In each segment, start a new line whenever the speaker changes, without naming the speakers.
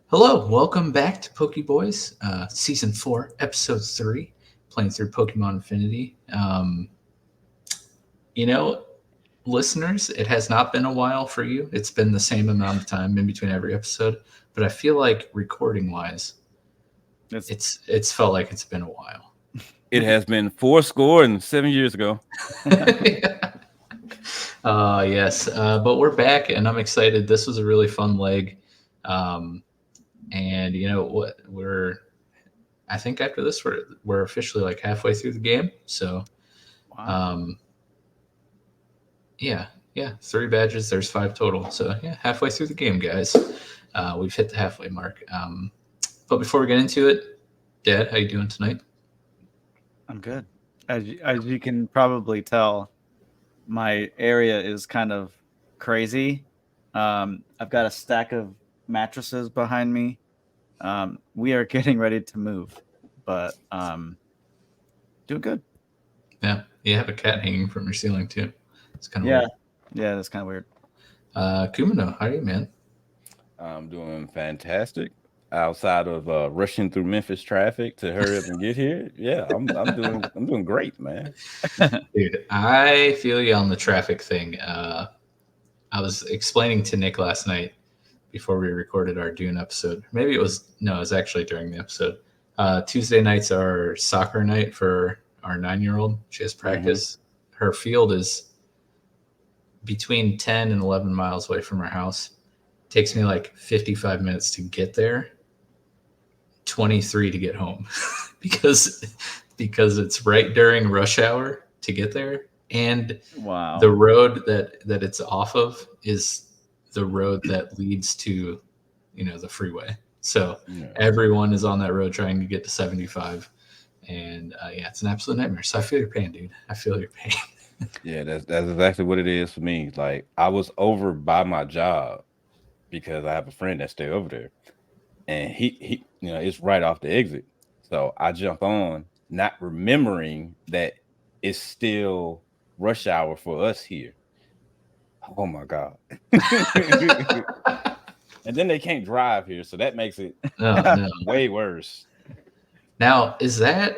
Hello, welcome back to PokéBoys, Season 4, Episode 3, playing through Pokemon Infinity. You know, listeners, it has not been a while for you. It's been the same amount of time in between every episode, but I feel like recording-wise,
It's
it's felt like it's been a while.
It has been 4 score and 7 years ago.
Yes, but we're back, and I'm excited. This was a really fun leg. Um, and you know what? I think after this, we're officially like halfway through the game. So,
wow.
um, yeah, 3 badges. There's 5 total. So yeah, halfway through the game, guys. We've hit the halfway mark. But before we get into it, Dad, how you doing tonight?
I'm good. As you can probably tell, my area is kind of crazy. I've got a stack of mattresses behind me. We are getting ready to move, but doing good.
Yeah, you have a cat hanging from your ceiling too. It's kind of
Yeah,
weird.
yeah, that's kind of weird.
Kumino, how are you, man?
I'm doing fantastic. Outside of rushing through Memphis traffic to hurry up and get here, yeah, I'm doing great, man.
Dude, I feel you on the traffic thing. I was explaining to Nick last night before we recorded our Dune episode. Maybe it was no, it was actually during the episode. Tuesday nights are soccer night for our 9-year-old. She has
Hmm.
practice. Her field is between 10 and 11 miles away from her house. Takes me like 55 minutes to get there, 23 to get home because it's right during rush hour to get there, and the
Wow.
road that it's off of is the road that leads to the freeway. So
Yeah,
everyone is on that road trying to get to 75, and yeah, it's an absolute nightmare. So I feel your pain, dude. I feel your pain.
yeah, that's exactly what it is for me. Like I was over by my job because I have a friend that's still over there, and he it's right off the exit. So I jump on, not remembering that it's still rush hour for us here. Oh my god. And then they can't drive here, so that makes it
Oh no.
way worse.
Now, is that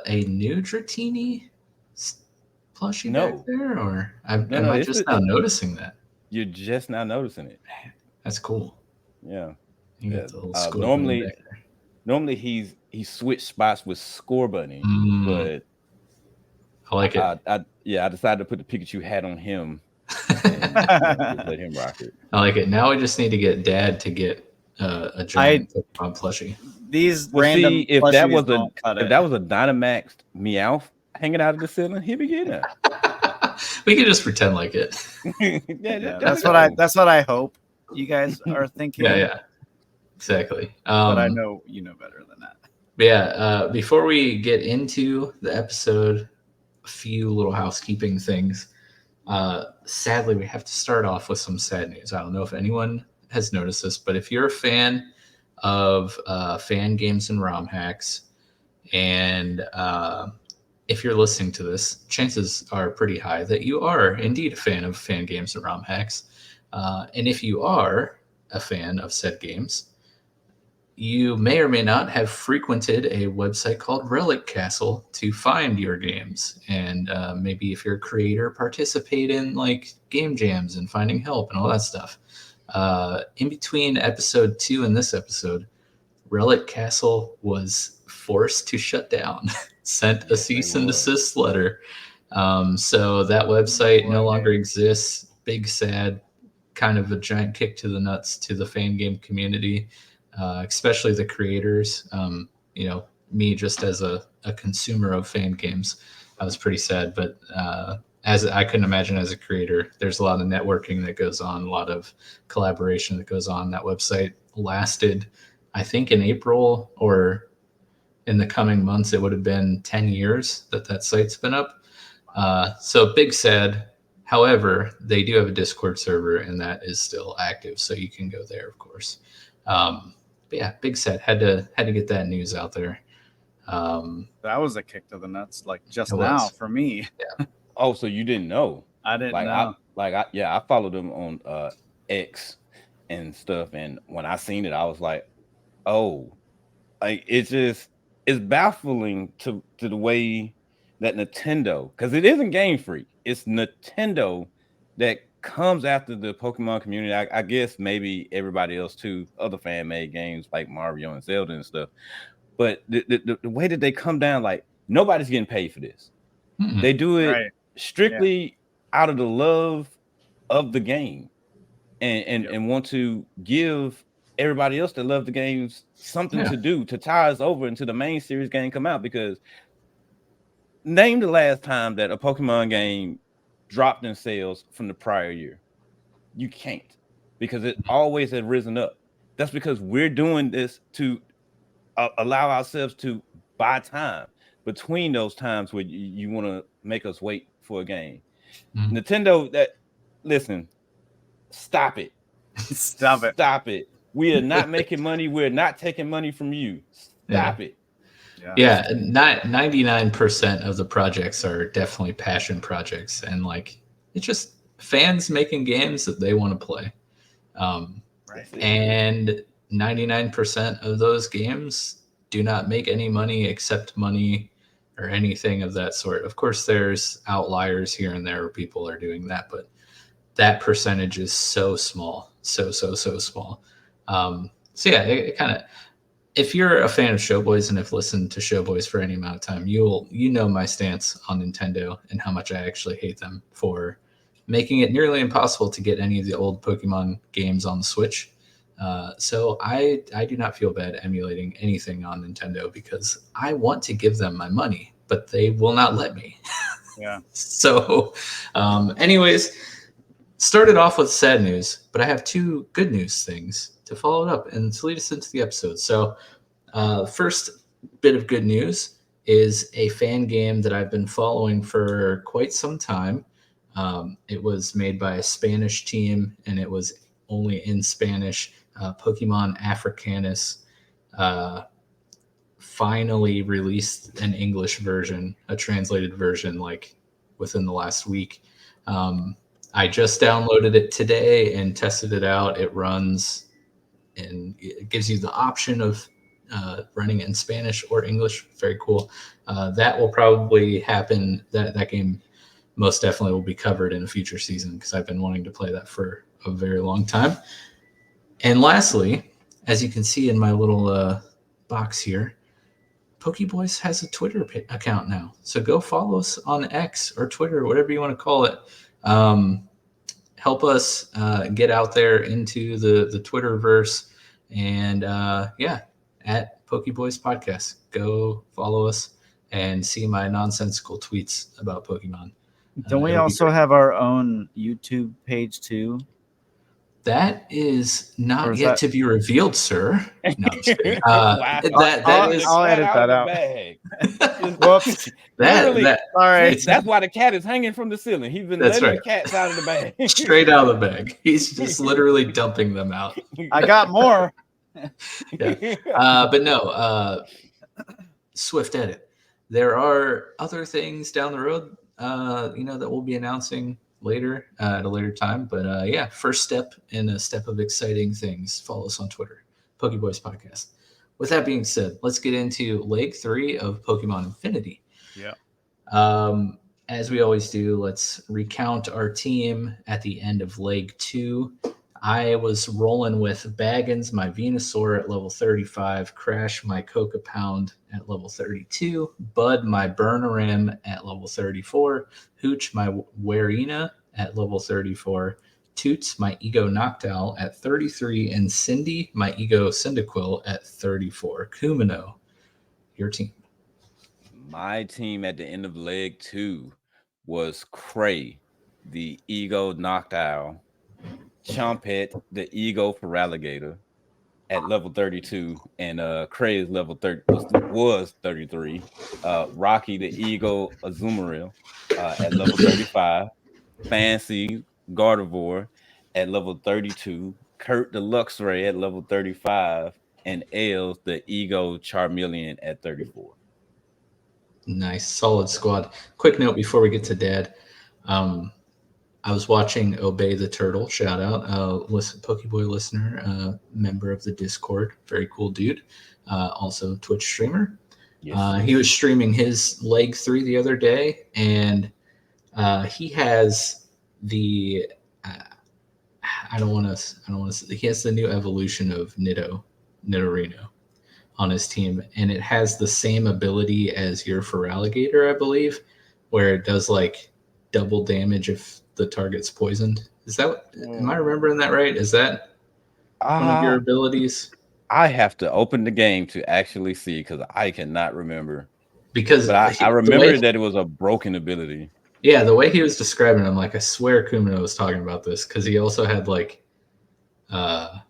a new Dratini plushie back
No,
there, or
no,
am
no.
I
It's
just
the,
now noticing that?
you're just now noticing it.
That's cool.
Yeah,
You got
yeah.
the little score button
Normally,
back there.
normally he switched spots with Score Bunny,
Mm,
but
I like it.
I decided to put the Pikachu hat on him and just let him rock it.
I like it. Now we just need to get Dad to get a
I
giant Pokemon plushie.
These
Well, see,
random plushies don't cut
if
it.
that was a Dynamax Meowth hanging out of the ceiling, he'd be getting that.
We can just pretend like it.
Yeah,
Yeah,
there we
that's what I
go.
that's what I hope you guys are
Yeah,
thinking,
yeah, exactly.
but I know you know better than that.
But yeah, before we get into the episode, a few little housekeeping things. Sadly, we have to start off with some sad news. I don't know if anyone has noticed this, but if you're a fan of fan games and ROM hacks, and if you're listening to this, chances are pretty high that you are indeed a fan of fan games and ROM hacks. And if you are a fan of said games, you may or may not have frequented a website called Relic Castle to find your games. And maybe if you're a creator, participate in like game jams and finding help and all that stuff. In between episode 2 and this episode, Relic Castle was forced to shut down, sent a
Yes, they
cease and
was.
desist letter. So that website no longer
Boy.
exists. Big sad, kind of a giant kick to the nuts to the fan game community, especially the creators. Me just as a consumer of fan games, I was pretty sad. But as I couldn't imagine as a creator, there's a lot of networking that goes on, a lot of collaboration that goes on. That website lasted, I think, in April or in the coming months, it would have been 10 years that that site's been up. So big sad. However, they do have a Discord server, and that is still active, so you can go there, of course. Um, but yeah, big sad. Had to get that news out there.
That was a kick to the nuts, like
It
just now
was.
for me.
Oh, so you didn't know?
I didn't
Like I
know.
like I yeah, I followed them on X and stuff, and when I seen it, I was like, oh, like it's baffling to the way that Nintendo, because it isn't Game Freak, it's Nintendo that comes after the Pokemon community. I guess maybe everybody else too, other fan made games like Mario and Zelda and stuff. But the way that they come down, like nobody's getting paid for this.
Mm-mm.
They do it
Right.
strictly out of the love of the game and want to give everybody else that love the games something to do to tie us over until the main series game come out. Because name the last time that a Pokemon game dropped in sales from the prior year. You can't, because it always has risen up. That's because we're doing this to allow ourselves to buy time between those times where you want to make us wait for a game. Nintendo, that listen, stop it. Stop it. We are not making money. We're not taking money from you. Stop it.
Yeah, 99% of the projects are definitely passion projects, and like it's just fans making games that they want to play. And 99% of those games do not make any money except money or anything of that sort. Of course, there's outliers here and there where people are doing that, but that percentage is so small, so small. So yeah, it kind of, if you're a fan of Showboys and have listened to Showboys for any amount of time, you know my stance on Nintendo and how much I actually hate them for making it nearly impossible to get any of the old Pokemon games on the Switch. So I do not feel bad emulating anything on Nintendo because I want to give them my money, but they will not let me.
Yeah.
So, anyways, started off with sad news, but I have two good news things to follow it up and to lead us into the episode. So, first bit of good news is a fan game that I've been following for quite some time. It was made by a Spanish team, and it was only in Spanish. Pokemon Africanus finally released an English version, a translated version, like within the last week. I just downloaded it today and tested it out. It runs, and it gives you the option of running it in Spanish or English. Very cool. That will probably happen. That game most definitely will be covered in a future season because I've been wanting to play that for a very long time. And lastly, as you can see in my little box here, PokéBoys has a Twitter account now. So go follow us on X or Twitter, whatever you want to call it. Help us get out there into the Twitterverse. And yeah, at PokéBoys Podcast. Go follow us and see my nonsensical tweets about Pokemon.
Don't we also have our own YouTube page too?
That is not yet
that...
to be revealed, sir. No, I'm just kidding.
I'll edit that out. Whoops.
Sorry. That's why the cat is hanging from the ceiling. He's been letting the cats out of the bag.
Straight out of the bag. He's just literally dumping them out.
I got more.
Yeah. But no, swift edit. There are other things down the road, that we'll be announcing later at a later time. But yeah, first step in a step of exciting things. Follow us on Twitter, PokéBoys Podcast. With that being said, let's get into Leg 3 of Pokemon Infinity.
Yeah.
As we always do, let's recount our team at the end of Leg 2. I was rolling with Baggins, my Venusaur at level 35, Crash, my Coca-Pound at level 32, Bud, my Burnarim at level 34, Hooch, my Warina at level 34, Toots, my Ego Noctowl at 33, and Cindy, my Ego Cyndaquil at 34. Kumino, your team.
My team at the end of Leg 2 was Cray, the Ego Noctowl, Chompet, the Ego Feraligatr at level 32, and Cray level 30 was 33. Rocky, the Ego Azumarill at level 35. Fancy Gardevoir at level 32. Kurt, the Luxray at level 35, and Els, the Ego Charmeleon at 34.
Nice, solid squad. Quick note before we get to Dad. I was watching Obey the Turtle. Shout out, PokéBoy listener, member of the Discord. Very cool dude. Also Twitch streamer.
Yes.
He was streaming his leg 3 the other day, and he has the. I don't want to. He has the new evolution of Nidorino on his team, and it has the same ability as your Feraligatr, I believe, where it does like double damage if the target's poisoned. Is that? Am I remembering that right? Is that one of your abilities?
I have to open the game to actually see because I cannot remember.
Because
But I remember that it was a broken ability.
Yeah, the way he was describing it, I'm like, I swear Kumino was talking about this because he also had like the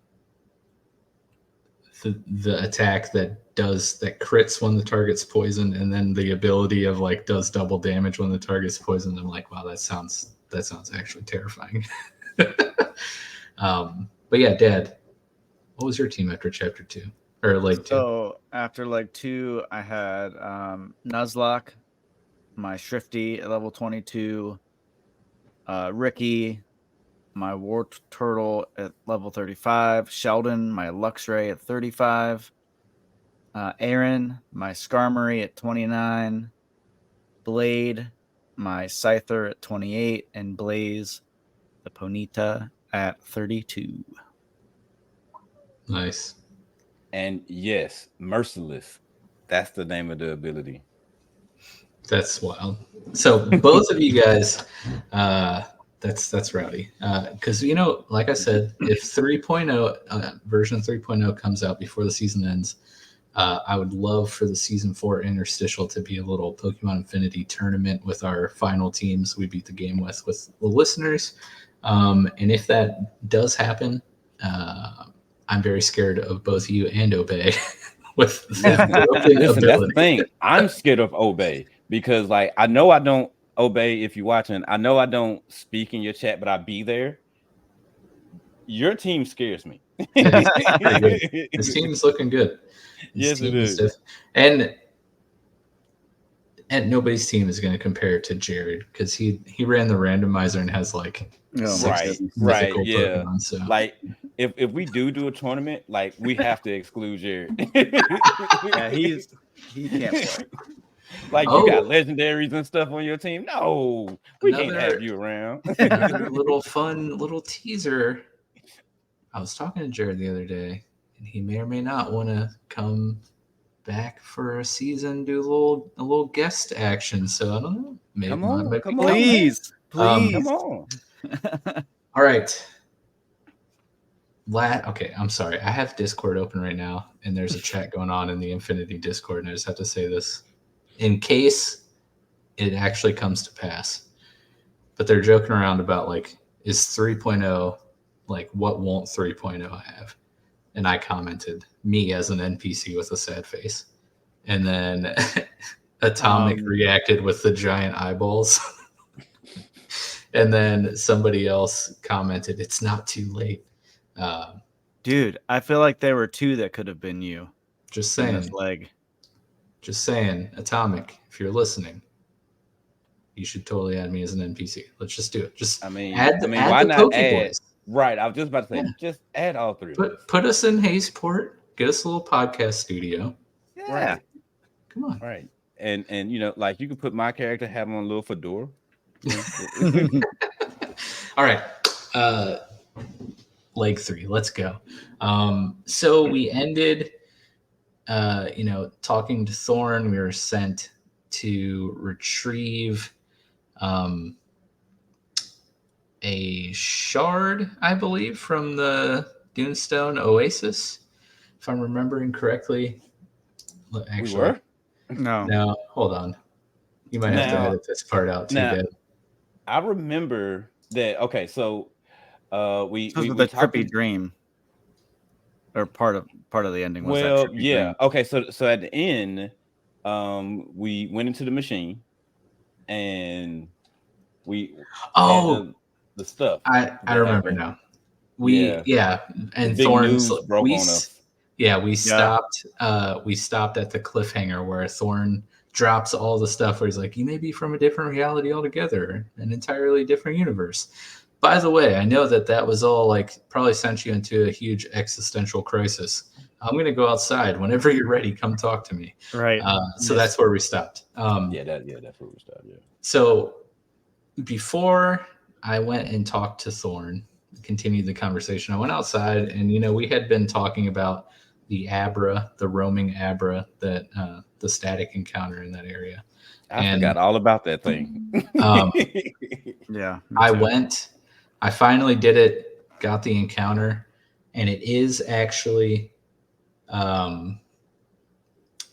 attack that crits when the target's poisoned, and then the ability of like does double damage when the target's poisoned. I'm like, wow, that sounds actually terrifying. But yeah, Dad, what was your team after Chapter 2 or Leg 2?
So after Leg 2, I had Nuzlocke, my Shrifty at level 22, Ricky, my War Turtle at level 35, Sheldon, my Luxray at 35, Aaron, my Skarmory at 29, Blade, my Scyther at 28, and Blaze, the Ponyta, at 32.
Nice.
And yes, Merciless. That's the name of the ability.
That's wild. So both of you guys, that's rowdy. Because like I said, if 3.0 version 3.0 comes out before the season ends, I would love for the season 4 interstitial to be a little Pokemon Infinity tournament with our final teams we beat the game with the listeners. And if that does happen, I'm very scared of both you and Obey. With
Listen, that's the thing. I'm scared of Obey because, like, I know I don't Obey if you're watching. I know I don't speak in your chat, but I be there. Your team scares me.
His team's looking good.
Yes, it is.
And nobody's team is going to compare to Jared because he ran the randomizer and has like
right, yeah.
Pokemon, so.
Like if we do a tournament, like we have to exclude Jared. Yeah, he can't play. Like you got legendaries and stuff on your team. No, we can't have you around.
Another little teaser. I was talking to Jared the other day, and he may or may not want to come back for a season, do a little guest action. So I don't know. Maybe
come on,
please.
Come on.
All right. Okay, I'm sorry. I have Discord open right now, and there's a chat going on in the Infinity Discord, and I just have to say this in case it actually comes to pass. But they're joking around about like, is 3.0 like what won't 3.0 have? And I commented, me as an NPC with a sad face. And then Atomic reacted with the giant eyeballs. And then somebody else commented, it's not too late.
Dude, I feel like there were 2 that could have been you.
Just saying. Just saying, Atomic, if you're listening, you should totally add me as an NPC. Let's just do it. Just add
why
the
not
PokéBoys.
add? Right, I was just about to say, just add all 3.
Put us in Hazeport. Get us a little podcast studio.
Yeah. Right.
Come on.
Right. And like you could put my character, have on a little fedora.
All right. Leg 3. Let's go. So we ended talking to Thorn. We were sent to retrieve a shard, I believe, from the Dunestone Oasis, if I'm remembering correctly. Actually,
we were?
No,
hold on. You might have to edit this part out too, Dad.
I remember that. Okay, so we
the trippy dream, or part of the ending was
well,
that trippy
yeah.
dream.
Okay, so at the end, we went into the machine, and we had the stuff.
I remember now. And Thorn broke on us. Yeah, we stopped. We stopped at the cliffhanger where Thorn drops all the stuff where he's like, you may be from a different reality altogether, an entirely different universe. By the way, I know that was all like probably sent you into a huge existential crisis. I'm going to go outside. Whenever you're ready, come talk to me.
Right.
So that's where we stopped.
That's where we stopped. Yeah.
So before I went and talked to Thorn, continued the conversation, I went outside and, we had been talking about the Abra, the roaming Abra, that the static encounter in that area.
I forgot all about that thing.
Yeah.
I finally did it, got the encounter, and it is actually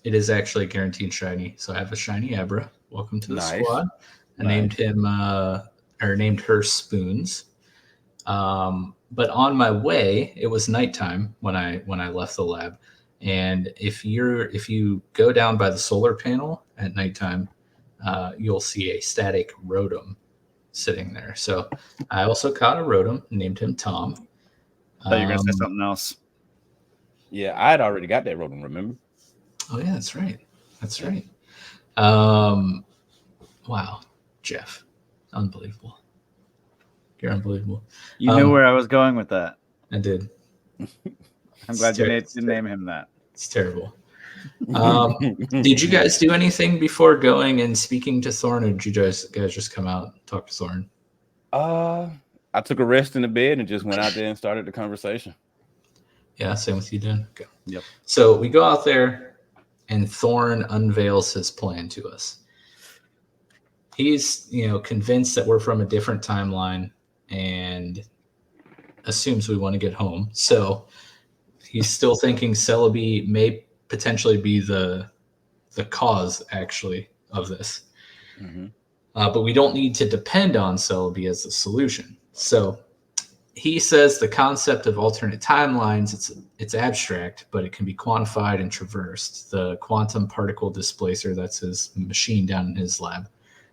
guaranteed shiny. So I have a shiny Abra. Welcome to the squad. I named him named her Spoons. But on my way, it was nighttime when I left the lab. And if you go down by the solar panel at nighttime, you'll see a static Rotom sitting there. So I also caught a Rotom, named him Tom.
I thought you were going to say something else.
Yeah, I had already got that Rotom, remember?
Oh, yeah, that's right. That's right. Wow, Jeff. Unbelievable. You're unbelievable.
You knew where I was going with that.
I did.
I'm glad you didn't name him that.
It's terrible. Did you guys do anything before going and speaking to Thorn, or did you guys just come out and talk to Thorn?
I took a rest in the bed and just went out there and started the conversation.
Yeah, same with you, Dan. Okay.
Yep.
So we go out there, and Thorn unveils his plan to us. He's, convinced that we're from a different timeline and assumes we want to get home. So he's still thinking Celebi may potentially be the cause, actually, of this.
Mm-hmm.
But we don't need to depend on Celebi as the solution. So he says the concept of alternate timelines, it's abstract, but it can be quantified and traversed. The quantum particle displacer, that's his machine down in his lab.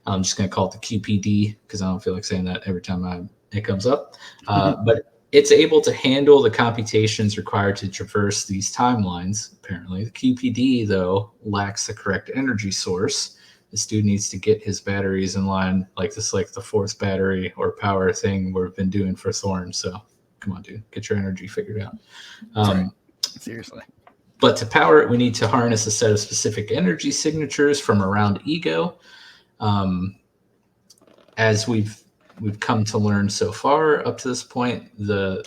I'm just going to call it the QPD because I don't feel like saying that every time it comes up. But it's able to handle the computations required to traverse these timelines, apparently. The QPD, though, lacks the correct energy source. This dude needs to get his batteries in line, like the fourth battery or power thing we've been doing for Thorn. So come on, dude, get your energy figured out.
Right. Seriously.
But to power it, we need to harness a set of specific energy signatures from around Egho. As we've come to learn so far up to this point, the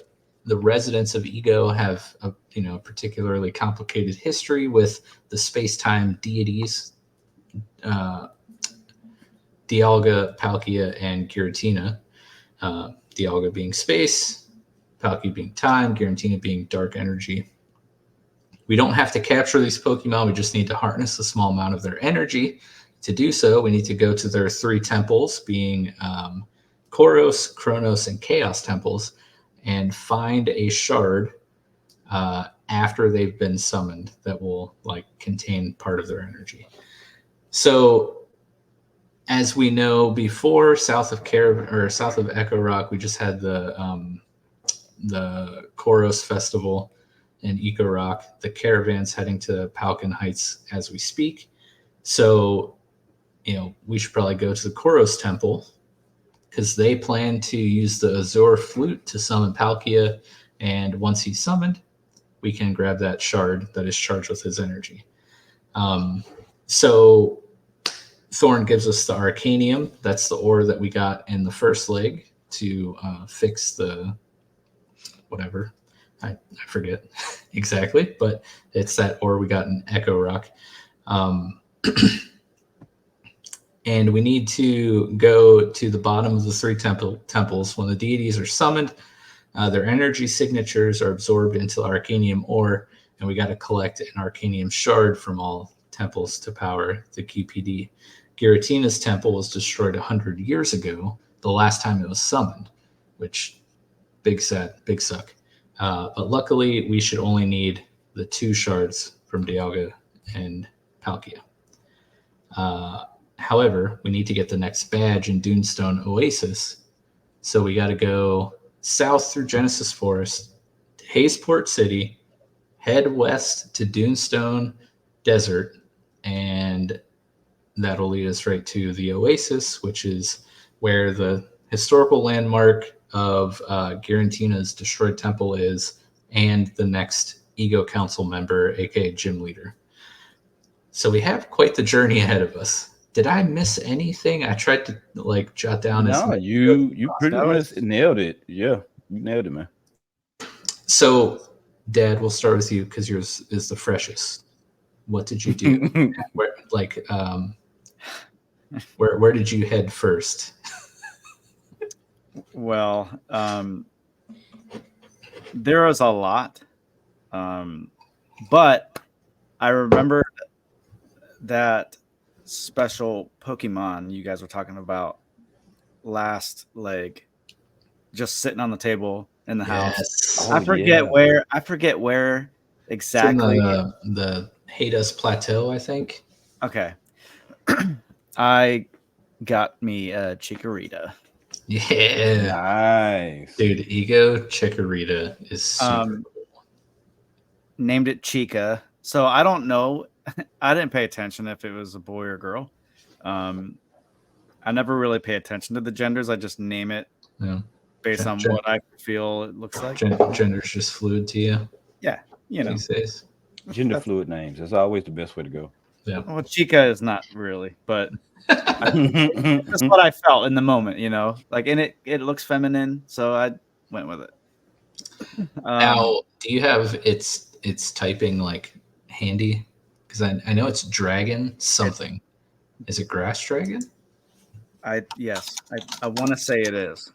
residents of Egho have a particularly complicated history with the space-time deities, Dialga, Palkia, and Giratina. Dialga being space, Palkia being time, Giratina being dark energy. We don't have to capture these Pokemon. We just need to harness a small amount of their energy. To do so, we need to go to their three temples, being Koros, Kronos, and Chaos temples, and find a shard after they've been summoned that will contain part of their energy. So, as we know before, south of Echo Rock, we just had the Koros Festival in Echo Rock. The caravan's heading to Palkin Heights as we speak. So, we should probably go to the Koros Temple because they plan to use the Azure Flute to summon Palkia. And once he's summoned, we can grab that shard that is charged with his energy. So Thorn gives us the Arcanium. That's the ore that we got in the first leg to fix the whatever. I forget exactly, but it's that ore we got in Echo Rock. And we need to go to the bottom of the three temples. When the deities are summoned, their energy signatures are absorbed into Arcanium ore, and we got to collect an Arcanium shard from all temples to power the QPD. Giratina's temple was destroyed 100 years ago, the last time it was summoned, which big suck. But luckily, we should only need the two shards from Dialga and Palkia. However, we need to get the next badge in Dunestone Oasis. So we got to go south through Genesis Forest, to Hayesport City, head west to Dunestone Desert, and that'll lead us right to the Oasis, which is where the historical landmark of Garantina's destroyed temple is, and the next Egho Council member, aka gym leader. So we have quite the journey ahead of us. Did I miss anything? I tried to like jot down as
No,
much.
you pretty
That
much
was-
nailed it. Yeah, you nailed it, man.
So, Dad, we'll start with you because yours is the freshest. What did you do? Where, like, where did you head first?
Well, there was a lot, but I remember that special Pokemon you guys were talking about last leg, just sitting on the table in the house.
Yes.
Oh,
I forget
yeah.
where. I forget where
It's in
exactly.
the Hades Plateau, I think.
Okay, I got me a Chikorita.
Yeah.
Nice.
Dude, Ego Chikorita is super cool.
Named it Chica. So I don't know. I didn't pay attention if it was a boy or girl. I never really pay attention to the genders. I just name it
Yeah.
based on what I feel it looks like.
Gender's just fluid to you
Yeah, you know.
these days.
Gender fluid names. That's always the best way to go.
Yeah.
Well, Chica is not really, but that's what I felt in the moment, you know. Like, and it looks feminine, so I went with it.
Now, do you have its typing like handy? Because I know it's dragon something. Is it grass dragon?
Yes, I want to say it is.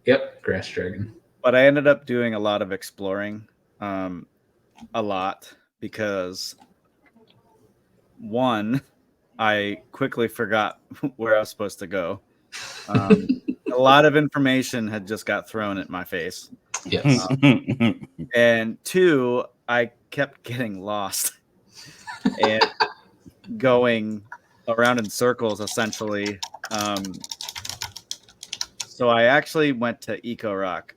Yep, grass dragon.
But I ended up doing a lot of exploring, a lot, because one, I quickly forgot where I was supposed to go. A lot of information had just got thrown at my face.
Yes.
And two, I kept getting lost and going around in circles, essentially. So I actually went to Echo Rock,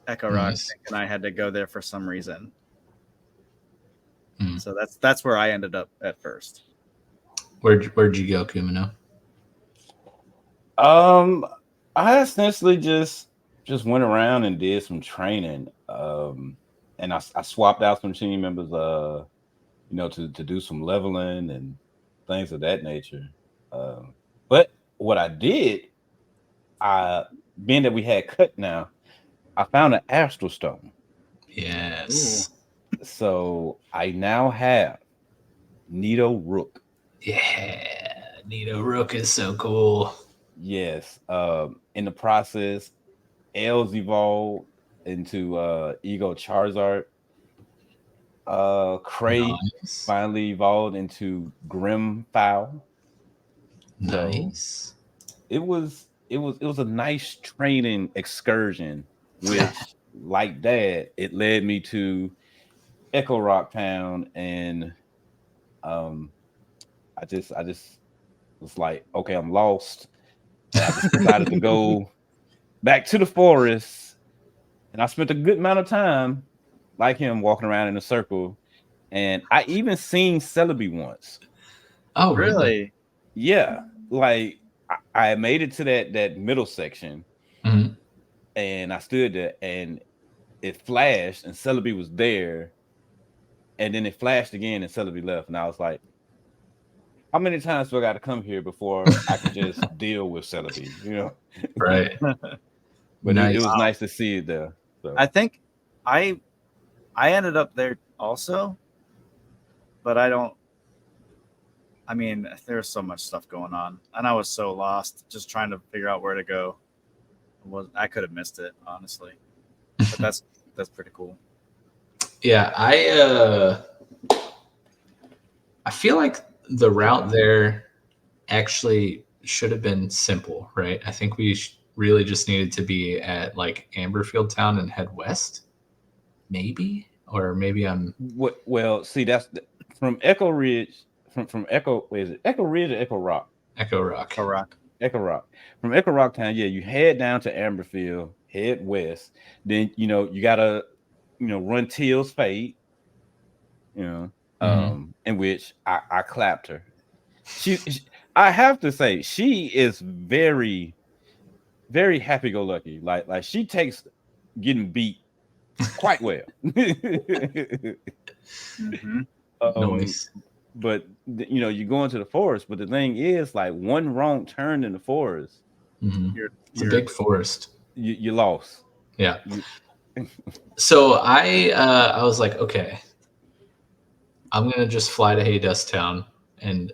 Nice.
and I had to go there for some reason.
Hmm.
So that's where I ended up at first.
Where'd you go, Kumino?
I essentially just went around and did some training. And I swapped out some team members, to do some leveling and things of that nature. But what I did, being that we had cut now, I found an astral stone.
Yes.
So I now have Nido Rook.
Yeah. Nido Rook is so cool.
Yes. In the process, Els evolved into Ego Charizard. Cray
Nice.
finally evolved into Grimfowl.
Nice.
It was a nice training excursion, which like that, it led me to Echo Rock Town, and I just was like, okay, I'm lost. And I just decided to go back to the forest, and I spent a good amount of time like him walking around in a circle. And I even seen Celebi once.
Oh, really?
Yeah, like I made it to that middle section,
Mhm.
and I stood there, and it flashed, and Celebi was there, and then it flashed again, and Celebi left, and I was like, how many times do I got to come here before I can just deal with Celebi? You know,
Right.
But
Nice.
it was nice to see it there. So.
I think I ended up there also, but I mean, there's so much stuff going on, and I was so lost just trying to figure out where to go. I could have missed it, honestly. But that's pretty cool.
Yeah, I feel like the route there actually should have been simple, right? I think we really just needed to be at like Amberfield Town and head west, maybe, or maybe I'm.
Well, see, that's from Echo Ridge, from Echo. Where is it? Echo Ridge or Echo Rock?
Echo Rock.
Echo Rock.
Echo Rock. From Echo Rock Town, yeah, you head down to Amberfield, head west. Then you gotta run Teal's fate. In which I clapped her. She I have to say, she is very, very happy-go-lucky. Like she takes getting beat quite well.
Mhm.
Noise.
But you go into the forest. But the thing is, like, one wrong turn in the forest,
It's a big forest.
you lost.
Yeah. So I was like, okay, I'm gonna just fly to Haydust Town and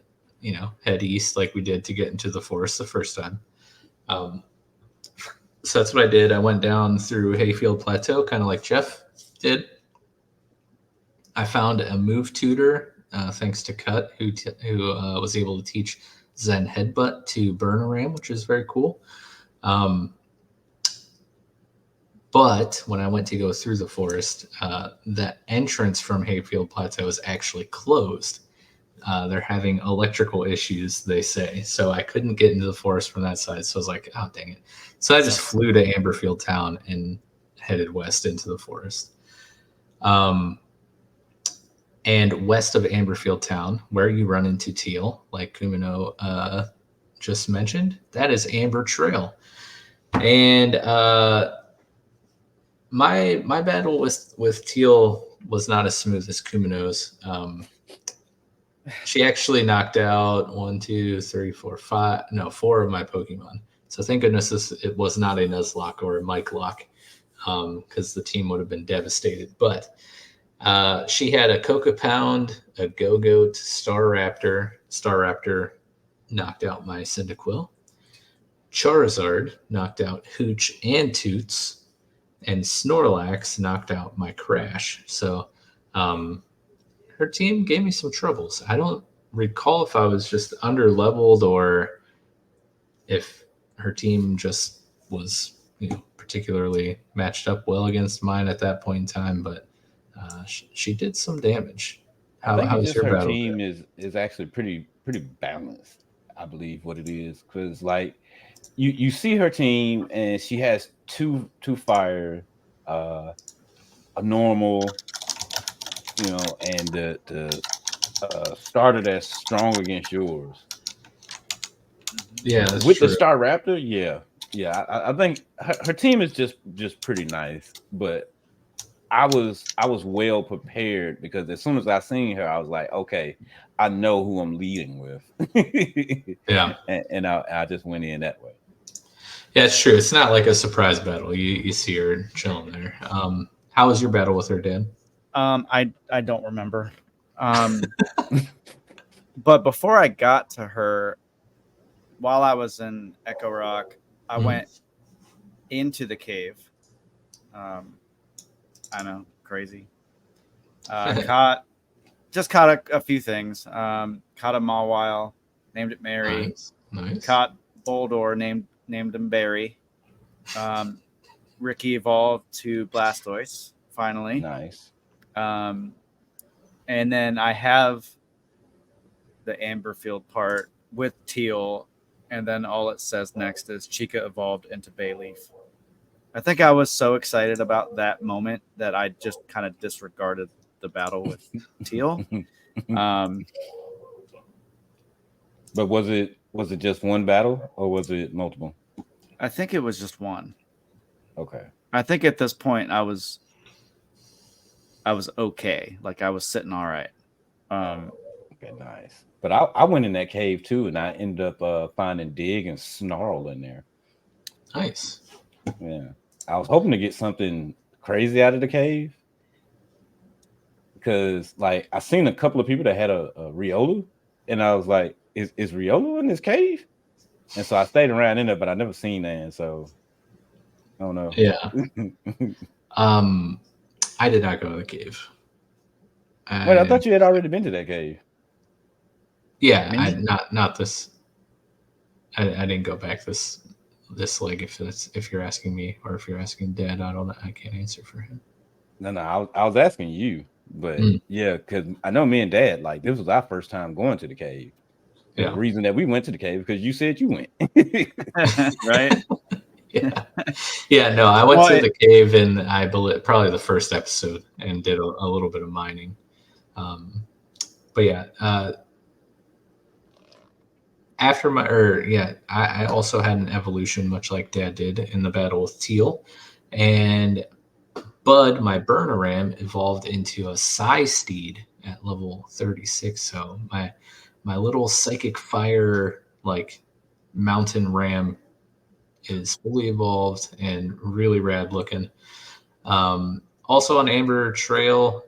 head east like we did to get into the forest the first time. So that's what I did. I went down through Hayfield Plateau, kind of like Jeff did. I found a move tutor, thanks to Cut, who was able to teach Zen Headbutt to Burnaram, which is very cool. But when I went to go through the forest, the entrance from Hayfield Plateau is actually closed. They're having electrical issues, they say. So I couldn't get into the forest from that side. So I was like, oh, dang it. So I just flew to Amberfield Town and headed west into the forest. And west of Amberfield Town, where you run into Teal, like Kumino just mentioned, that is Amber Trail. And my battle with Teal was not as smooth as Kumino's. She actually knocked out 4 of my Pokemon. So thank goodness it was not a Nuzlocke or a Mike Lock, because the team would have been devastated. But she had a Coca Pound, a Go-Goat, Staraptor. Staraptor knocked out my Cyndaquil. Charizard knocked out Hooch and Toots. And Snorlax knocked out my Crash. So her team gave me some troubles. I don't recall if I was just under-leveled or if her team just was particularly matched up well against mine at that point in time, but she did some damage.
I think
How
it's
was
just
your
her
battle?
team is actually pretty balanced. I believe what it is, because like you see her team and she has two fire, a normal, and the starter that's strong against yours.
Yeah, that's
With
true.
the Star Raptor, yeah. I think her team is just pretty nice, but I was well prepared because as soon as I seen her, I was like, okay, I know who I'm leading with.
Yeah.
and I just went in that way.
Yeah, it's true. It's not like a surprise battle. You see her chilling there. How was your battle with her, Dan?
I don't remember. But before I got to her, while I was in Echo Rock, I went into the cave. I know, crazy. Caught a few things. Caught a Mawile, named it Mary.
Nice.
Caught Boldor, named him Barry. Ricky evolved to Blastoise, finally.
Nice.
And then I have the Amberfield part with Teal, and then all it says next is Chica evolved into Bayleaf. I think I was so excited about that moment that I just kind of disregarded the battle with Teal.
But was it just one battle or was it multiple?
I think it was just one.
Okay.
I think at this point I was okay. Like I was sitting all right.
Okay, nice. But I went in that cave too, and I ended up finding Dig and Snarl in there.
Nice.
Yeah. I was hoping to get something crazy out of the cave. Because like I seen a couple of people that had a Riolu, and I was like, is Riolu in this cave? And so I stayed around in there, but I never seen that, so I don't know.
Yeah. I did not go to the cave.
Wait, I thought you had already been to that cave.
Yeah, not this. I didn't go back this leg. If you're asking me, or if you're asking Dad, I don't know. I can't answer for him.
No, I was asking you, but yeah, because I know me and Dad, like this was our first time going to the cave. Yeah. The reason that we went to the cave because you said you went.
Right?
Yeah. No, I went
Well,
to the cave in I believe probably the first episode and did a little bit of mining. But yeah, after I also had an evolution much like Dad did in the battle with Teal, and Bud, my burner ram, evolved into a Psy Steed at level 36. So my little psychic fire like mountain ram is fully evolved and really rad looking. Also on Amber Trail,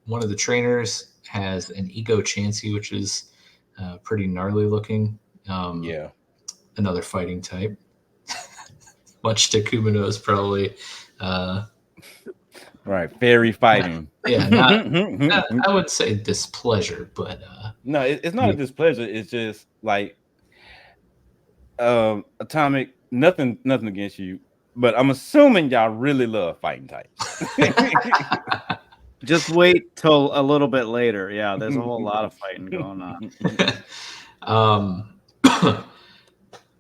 one of the trainers has an Ego Chansey, which is pretty gnarly looking.
Yeah.
Another fighting type, much to Kumino's probably.
Right. Fairy fighting.
Yeah, I would say displeasure, but
no, it's not a displeasure. It's just like Atomic, nothing against you, but I'm assuming y'all really love fighting types.
just wait till a little bit later. Yeah, there's a whole lot of fighting going on.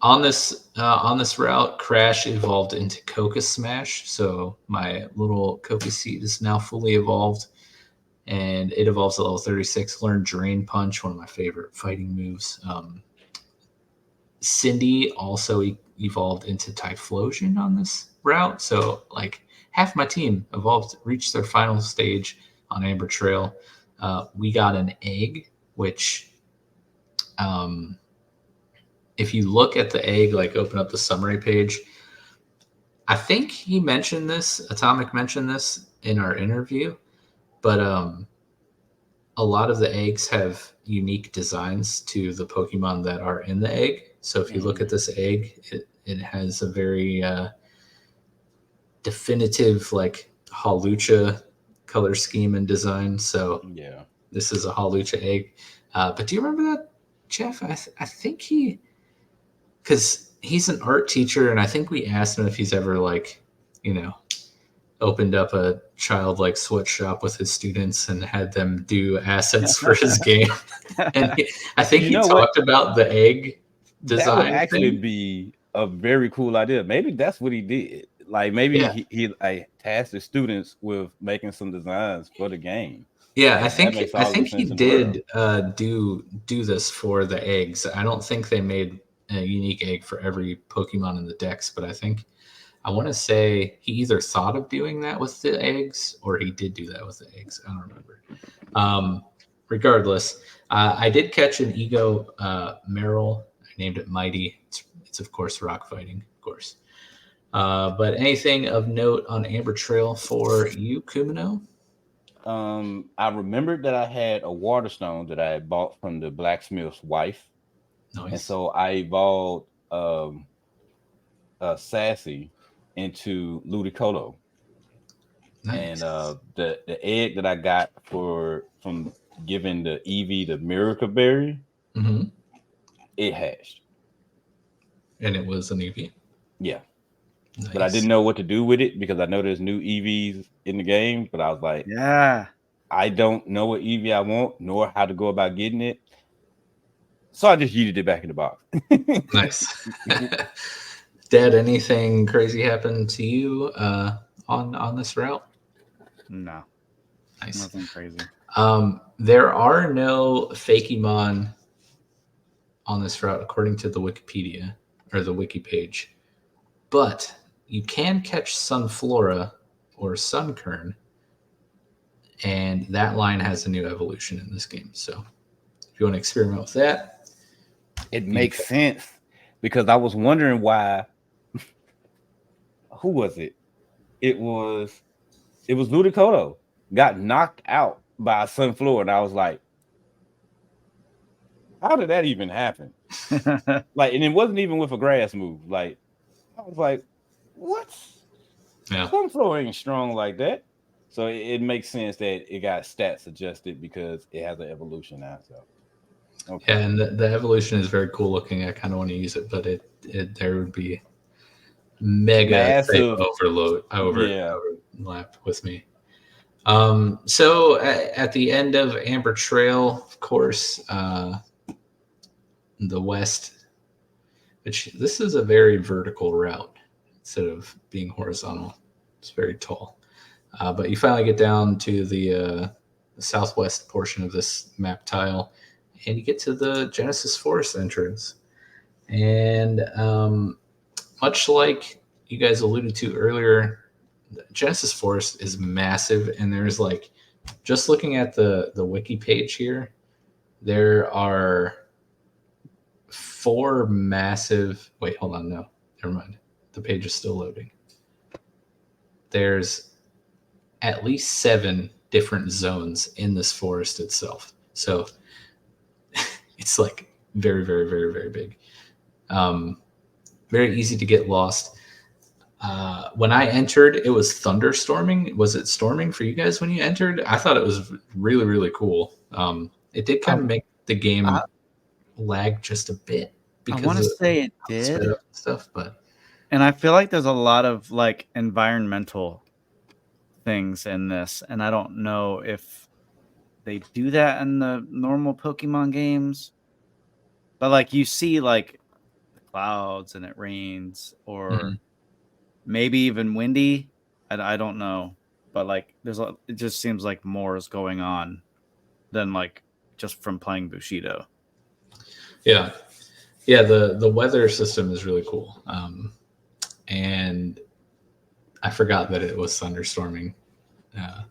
On this route, Crash evolved into Coca Smash, so my little Coca seat is now fully evolved, and it evolves at level 36. Learned Drain Punch, one of my favorite fighting moves. Cindy also evolved into Typhlosion on this route, so like half my team reached their final stage on Amber Trail. We got an egg, which if you look at the egg, like open up the summary page, I think he mentioned this, Atomic mentioned this in our interview, but a lot of the eggs have unique designs to the Pokemon that are in the egg. So if you look at this egg, it has a very definitive like Hawlucha color scheme and design. So
yeah,
this is a Hawlucha egg. But do you remember that, Jeff? I think because he's an art teacher, and I think we asked him if he's ever opened up a child like sweatshop with his students and had them do assets for his game. And I think he talked about the egg design.
That would actually be a very cool idea. Maybe that's what he did. Like maybe he tasked the students with making some designs for the game.
Yeah, I think he did do this for the eggs. I don't think they made a unique egg for every Pokemon in the Dex, but I want to say he either thought of doing that with the eggs or he did do that with the eggs. I don't remember. Regardless, I did catch an Ego Meryl. I named it Mighty. It's of course rock fighting, of course. But anything of note on Amber Trail for you, Kumino?
I remembered that I had a water stone that I had bought from the blacksmith's wife.
Nice.
And so I evolved Sassy into Ludicolo. Nice. And the egg that I got from giving the Eevee the Miracle Berry, it hatched.
And it was an Eevee?
Yeah. Nice. But I didn't know what to do with it because I know there's new Eevees in the game, but I was like,
yeah,
I don't know what Eevee I want, nor how to go about getting it. So I just yeeted it back in the box.
Nice. Dad, anything crazy happened to you on this route?
No.
Nice.
Nothing crazy.
There are no Fakemon on this route according to the Wikipedia or the wiki page. But you can catch Sunflora or Sunkern, and that line has a new evolution in this game. So if you want to experiment with that,
it makes sense because I was wondering why. Who was it? It was Ludicolo got knocked out by Sunflora, and I was like, how did that even happen? Like, and it wasn't even with a grass move. Like, I was like, what? Yeah. Sunflora ain't strong like that. So it makes sense that it got stats adjusted because it has an evolution now. So
okay. Yeah, and the evolution is very cool looking. I kind of want to use it, but there would be massive overlap with me. So at the end of Amber Trail, of course, the west which this is a very vertical route instead of being horizontal. It's very tall. But you finally get down to the southwest portion of this map tile, and you get to the Genesis Forest entrance. And much like you guys alluded to earlier, Genesis Forest is massive, and there's like, just looking at the wiki page here, there are 4 massive. Wait, hold on, no, never mind. The page is still loading. There's at least 7 different zones in this forest itself. So it's like very, very, very, very big. Very easy to get lost. When I entered, it was thunderstorming. Was it storming for you guys when you entered? I thought it was really, really cool. It did kind of make the game lag just a bit
I want to say it did
stuff, but
and I feel like there's a lot of like environmental things in this, and I don't know if they do that in the normal Pokemon games. But like you see like the clouds and it rains, or maybe even windy. I don't know, but like it just seems like more is going on than like just from playing Bushido.
Yeah. The weather system is really cool, and I forgot that it was thunderstorming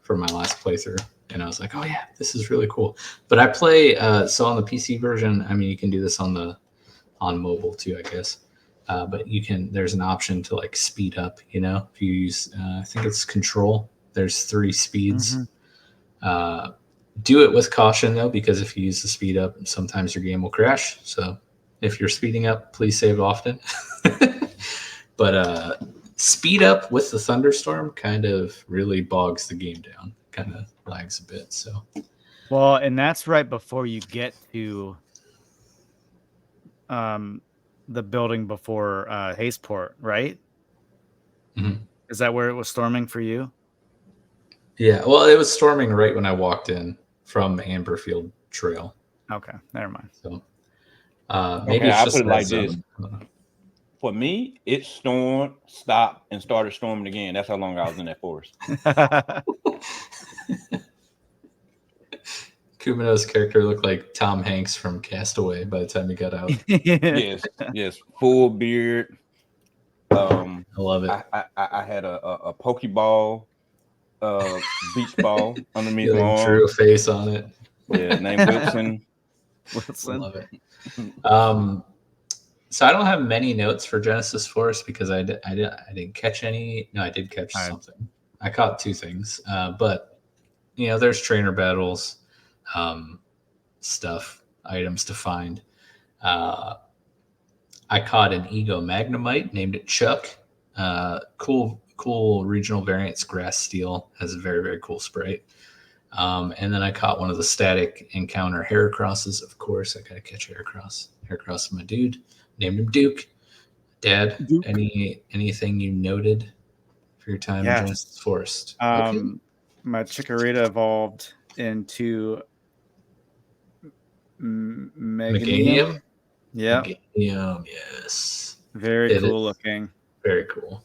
for my last playthrough, and I was like, oh yeah, this is really cool. But I play so on the PC version. I mean, you can do this on mobile too, I guess. But there's an option to like speed up, if you use, I think it's control. There's 3 speeds. Do it with caution though, because if you use the speed up, sometimes your game will crash. So if you're speeding up, please save often. But speed up with the thunderstorm kind of really bogs the game down, kind of lags a bit. So,
well, and that's right before you get to the building before Hazeport, right?
Mm-hmm.
Is that where it was storming for you?
Yeah, well, it was storming right when I walked in from Amberfield Trail.
Okay, never mind.
So maybe it's
I'll
just
put it like
this.
For me, it stormed, stopped, and started storming again. That's how long I was in that forest.
Kumino's character looked like Tom Hanks from Castaway by the time he got out.
Yes, full beard.
I love it.
I had a Pokeball, beach ball underneath my arm.
Drew a face on it.
Yeah, named Wilson.
I love it. So I don't have many notes for Genesis Force because I didn't catch any. No, I did catch something. I caught 2 things, but there's trainer battles, stuff, items to find. I caught an Egho Magnemite, named it Chuck. Cool regional variants. Grass Steel has a very, very cool sprite. And then I caught one of the static encounter Heracrosses. Of course, I gotta catch Heracross. Heracross is my dude. Named him Duke. Dad, Duke. Anything you noted for your time in Genesis Forest?
My Chikorita evolved into Meganium.
Yeah. Meganium, yes.
Very cool looking.
Very cool.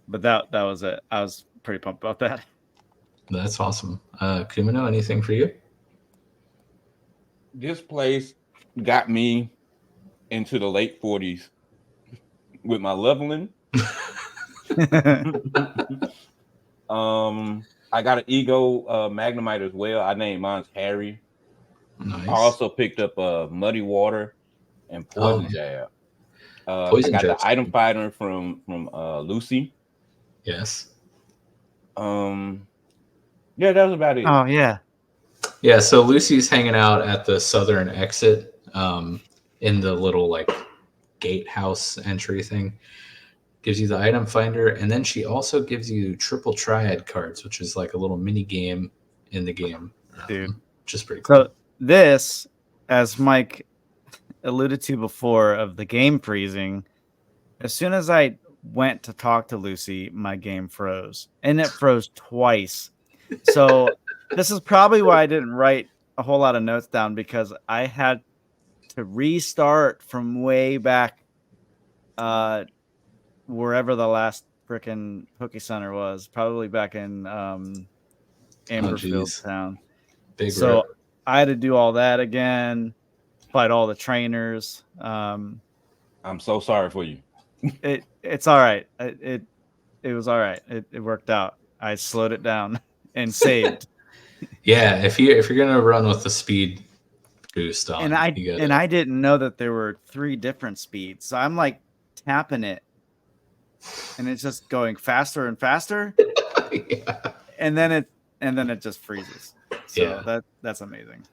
But that was it. I was pretty pumped about that.
That's awesome. Kumino, anything for you?
This place got me into the late 40s with my leveling. I got an Egho Magnemite as well. I named mine Harry.
Nice.
I also picked up Muddy Water and Poison Jab. I got the item fighter from Lucy.
Yes.
Yeah, that was about it.
Oh yeah.
Yeah, so Lucy's hanging out at the southern exit, in the little like gatehouse entry thing. Gives you the item finder, and then she also gives you triple triad cards, which is like a little mini game in the game.
Dude,
which is pretty cool.
So this, as Mike alluded to before, of the game freezing, as soon as I went to talk to Lucy, my game froze, and it froze twice. So this is probably why I didn't write a whole lot of notes down, because I had to restart from way back, wherever the last frickin' Poke Center was, probably back in Amberfield
geez.
town.
Big
So
rip.
I had to do all that again, fight all the trainers.
I'm so sorry for you.
It's all right. It was all right. It worked out. I slowed it down and saved.
Yeah, if you're gonna run with the speed boost on,
and I
you gotta,
and I didn't know that there were 3 different speeds. So I'm like tapping it, and it's just going faster and faster,
yeah.
and then it just freezes. So
Yeah.
that's amazing.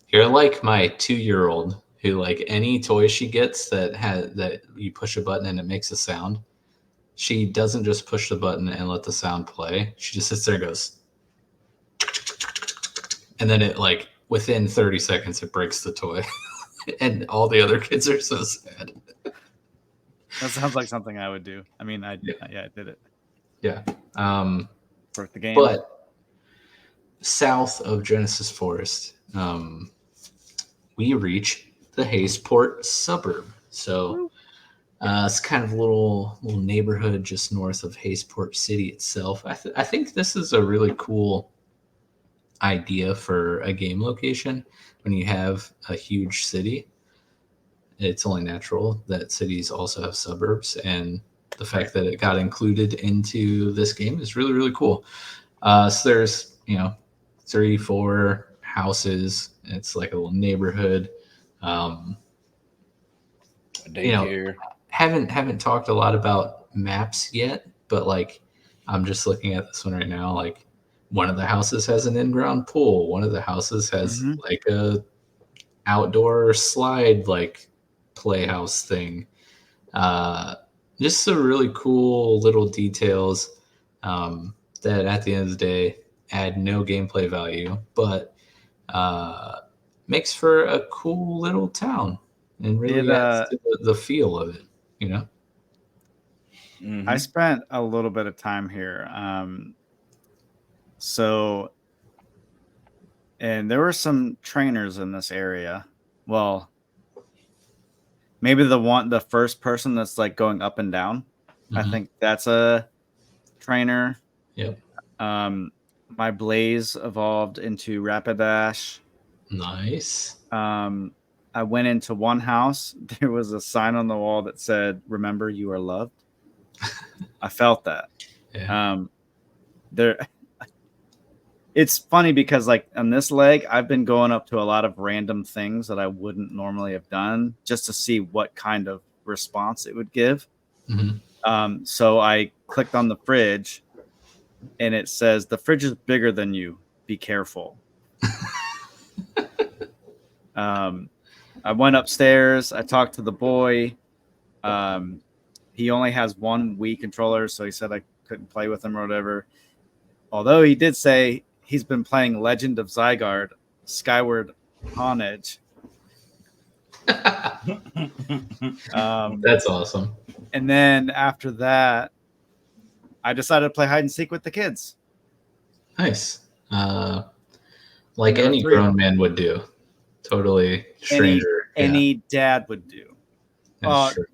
You're like my 2-year-old who, like, any toy she gets that you push a button and it makes a sound, she doesn't just push the button and let the sound play. She just sits there and goes, and then it, like, within 30 seconds it breaks the toy. And all the other kids are so sad.
That sounds like something I would do. I mean, I did it.
Yeah.
Worth the game.
But south of Genesis Forest, we reach the Hayesport suburb. So it's kind of a little neighborhood just north of Hayesport City itself. I think this is a really cool idea for a game location. When you have a huge city, it's only natural that cities also have suburbs, and the fact that it got included into this game is really, really cool. So there's 3-4 houses. It's like a little neighborhood.
Daycare.
Haven't talked a lot about maps yet, but like I'm just looking at this one right now. Like, one of the houses has an in-ground pool. One of the houses has like a outdoor slide, like, playhouse thing. Just some really cool little details that at the end of the day add no gameplay value, but makes for a cool little town and really adds to the feel of it, you know?
I spent a little bit of time here. And there were some trainers in this area. Well, maybe the first person that's like going up and down. I think that's a trainer.
Yep.
My Blaze evolved into Rapidash.
Nice.
I went into one house. There was a sign on the wall that said, "Remember, you are loved." I felt that.
Yeah.
It's funny because, like, on this leg, I've been going up to a lot of random things that I wouldn't normally have done just to see what kind of response it would give. So I clicked on the fridge, and it says, "The fridge is bigger than you. Be careful." I went upstairs. I talked to the boy. He only has one Wii controller, so he said I couldn't play with him or whatever. Although he did say he's been playing Legend of Zygarde, Skyward Honage.
That's awesome.
And then after that, I decided to play hide and seek with the kids.
Nice. Like any grown man would do. Totally stranger.
Any dad would do.
That's true.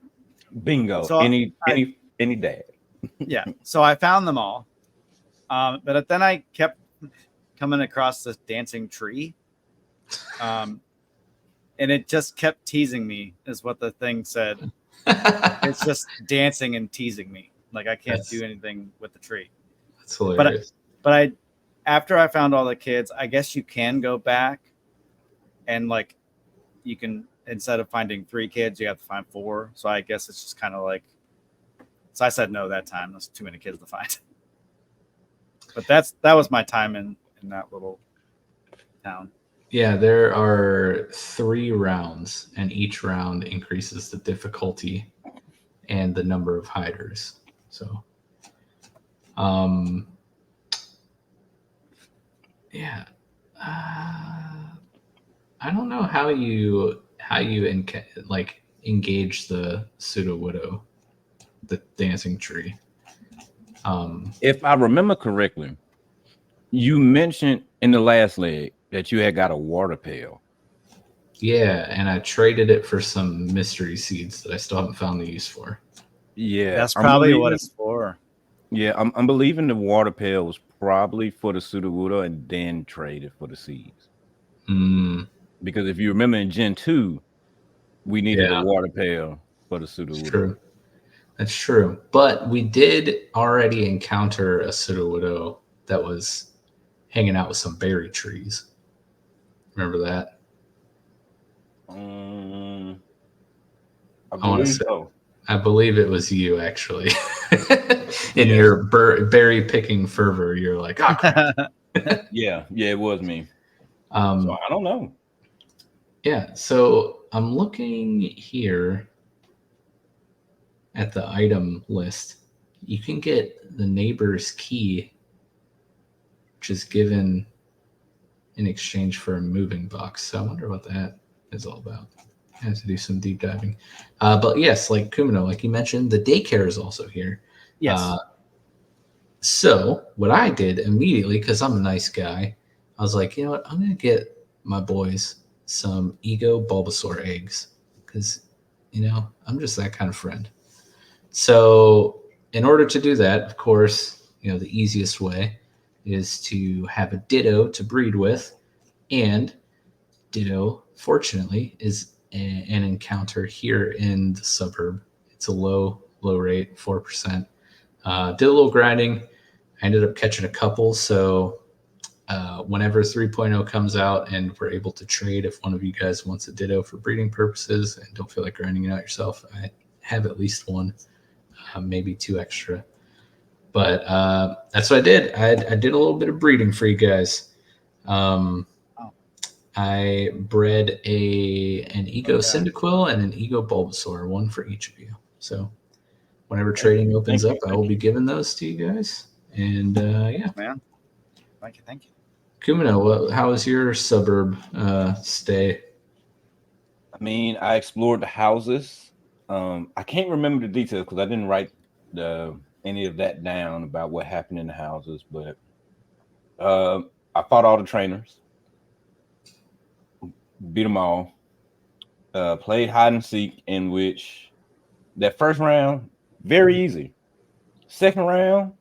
Bingo.
So
any dad.
Yeah. So I found them all. But then I kept coming across this dancing tree. And it just kept teasing me, is what the thing said. It's just dancing and teasing me. Like, I can't do anything with the tree.
That's hilarious.
But after I found all the kids, I guess you can go back and, like, you can, instead of finding 3 kids, you have to find 4. So I guess it's just kind of like, so I said no that time. There's too many kids to find. But that was my time in that little town.
Yeah, there are 3 rounds, and each round increases the difficulty and the number of hiders. So, yeah, I don't know how you engage the Sudowoodo, the dancing tree.
If I remember correctly, you mentioned in the last leg that you had got a water pail.
Yeah, and I traded it for some mystery seeds that I still haven't found the use for.
Yeah,
That's
I'm
probably what
believing-
it's for.
Yeah, I'm believing the water pail was probably for the Sudowoodo and then traded for the seeds.
Mm,
Because if you remember in Gen 2, we needed a
Yeah.
water pail for the
it's
Sudowoodo.
true. That's true. But we did already encounter a Sudowoodo that was hanging out with some berry trees. Remember that?
I
I want to
believe
say,
so.
I believe it was you actually. In
Yeah.
your berry picking fervor, you're like, oh crap.
Yeah, it was me. So
Um,
I don't know.
yeah, so I'm looking here at the item list. You can get the neighbor's key, which is given in exchange for a moving box. So I wonder what that is all about. I have to do some deep diving. But yes, like Kumino, like you mentioned, the daycare is also here.
Yes.
So what I did immediately, because I'm a nice guy, I was like, you know what? I'm going to get my boys some Egho Bulbasaur eggs because, I'm just that kind of friend. So in order to do that, of course, the easiest way is to have a Ditto to breed with, and Ditto, fortunately, is an encounter here in the suburb. It's a low rate, 4%. Did a little grinding. I ended up catching a couple. So whenever 3.0 comes out and we're able to trade, if one of you guys wants a Ditto for breeding purposes and don't feel like grinding it out yourself, I have at least one, maybe two extra. But that's what I did. I did a little bit of breeding for you guys. I bred an Egho Cyndaquil and an Egho Bulbasaur, one for each of you. So whenever trading opens up, I will be giving those to you guys. And yeah,
Man. Thank you.
Kumino, how was your suburb stay?
I mean, I explored the houses. I can't remember the details because I didn't write any of that down about what happened in the houses, but I fought all the trainers, beat them all. Played hide and seek, in which that first round very easy. Second round,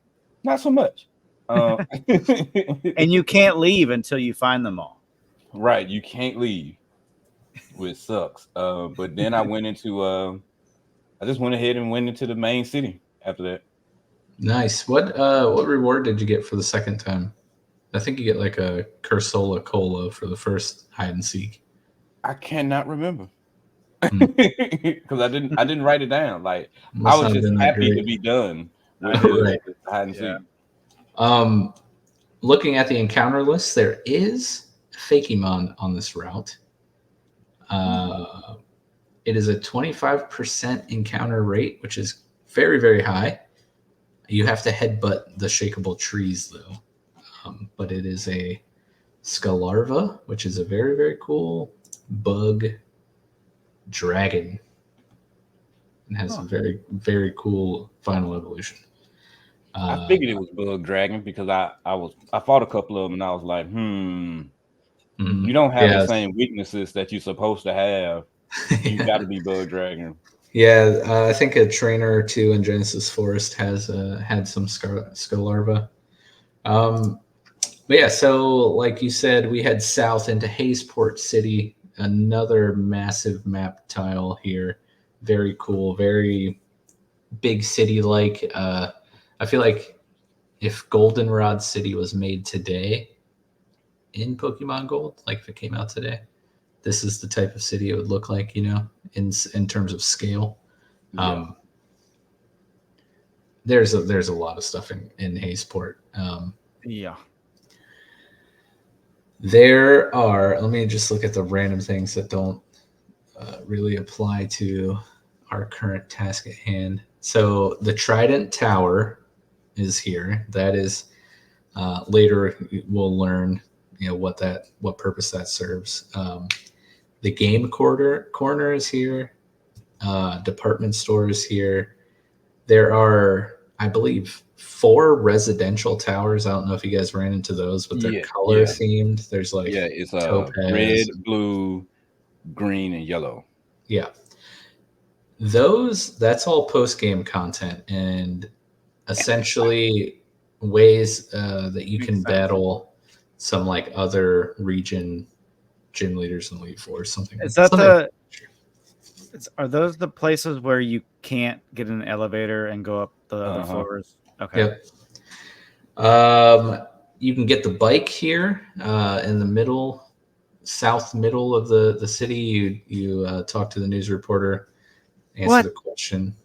not so much.
And you can't leave until you find them all.
Right, you can't leave, which sucks. But then I went into I just went ahead and went into the main city after that.
Nice. What reward did you get for the second time? I think you get like a Cursola Cola for the first hide and seek.
I cannot remember
Hmm.
because I didn't write it down. Like
Must
I was
not have
just
been that
happy to
great.
be done with
Right.
the hide and seek.
Looking at the encounter list, there is Fakemon on this route. It is a 25% encounter rate, which is very, very high. You have to headbutt the shakeable trees, though. But it is a Scalarva, which is a very, very cool bug dragon. And has a very, very cool final evolution.
I figured it was Bug Dragon because I fought a couple of them and I was like, you don't have the same weaknesses that you're supposed to have. You got to be Bug Dragon.
Yeah, I think a trainer or two in Genesis Forest has had some Scalarva. But yeah, so like you said, we head south into Hayesport City, another massive map tile here. Very cool, very big city like. I feel like if Goldenrod City was made today in Pokemon Gold, like if it came out today, this is the type of city it would look like, in terms of scale.
Yeah.
There's a lot of stuff in Hayesport.
Yeah.
There are, let me just look at the random things that don't really apply to our current task at hand. So the Trident Tower is here. That is later we'll learn, what purpose that serves. The game corner is here. Department store is here. There are, I believe, 4 residential towers. I don't know if you guys ran into those, but they're color themed. There's like
it's
topaz.
red, blue, green, and yellow.
Yeah. That's all post-game content and essentially ways that you
Makes
can
sense.
battle some like other region gym leaders in Elite Four or something.
Is that
something.
Are those the places where you can't get in an elevator and go up the other floors? Okay.
Yep. You can get the bike here in the south middle of the city. You talk to the news reporter, answer the question.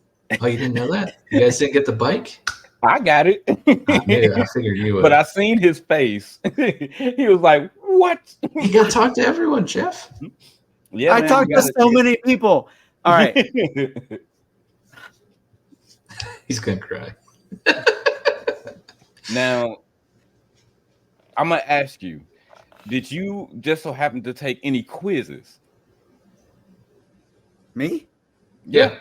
Oh, you didn't know that? You guys didn't get the bike?
I got it.
I figured you would.
But I seen his face. He was like, "What?"
You got to talk to everyone, Jeff.
Yeah,
I talked to so many people. All right.
He's gonna cry.
Now, I'm gonna ask you: did you just so happen to take any quizzes?
Me?
Yeah.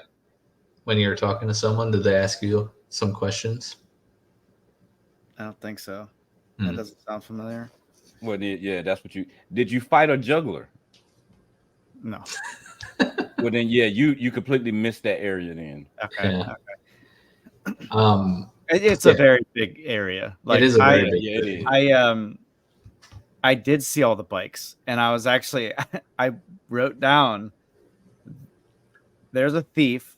When you were talking to someone, did they ask you some questions?
I don't think so. That doesn't sound familiar.
Well, yeah, that's what you did. You fight a juggler?
No.
Well, then, yeah, you completely missed that area then.
Okay.
Yeah.
Okay. It's a very big area. Like
it is a very big
area.
I did see all the bikes, and I was actually I wrote down there's a thief.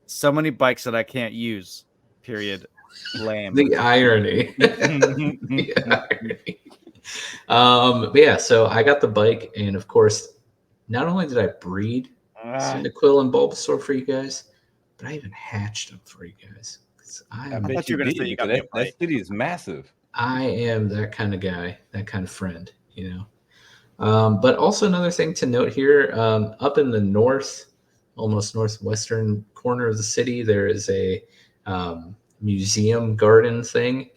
So many bikes that I can't use. Period. Lame.
The irony. The irony. But yeah, so I got the bike, and of course, not only did I breed Cyndaquil and Bulbasaur for you guys, but I even hatched them for you guys.
I bet you did. You got that city is massive.
I am that kind of guy, that kind of friend, you know. But also another thing to note here, up in the north, almost northwestern corner of the city, there is a museum garden thing.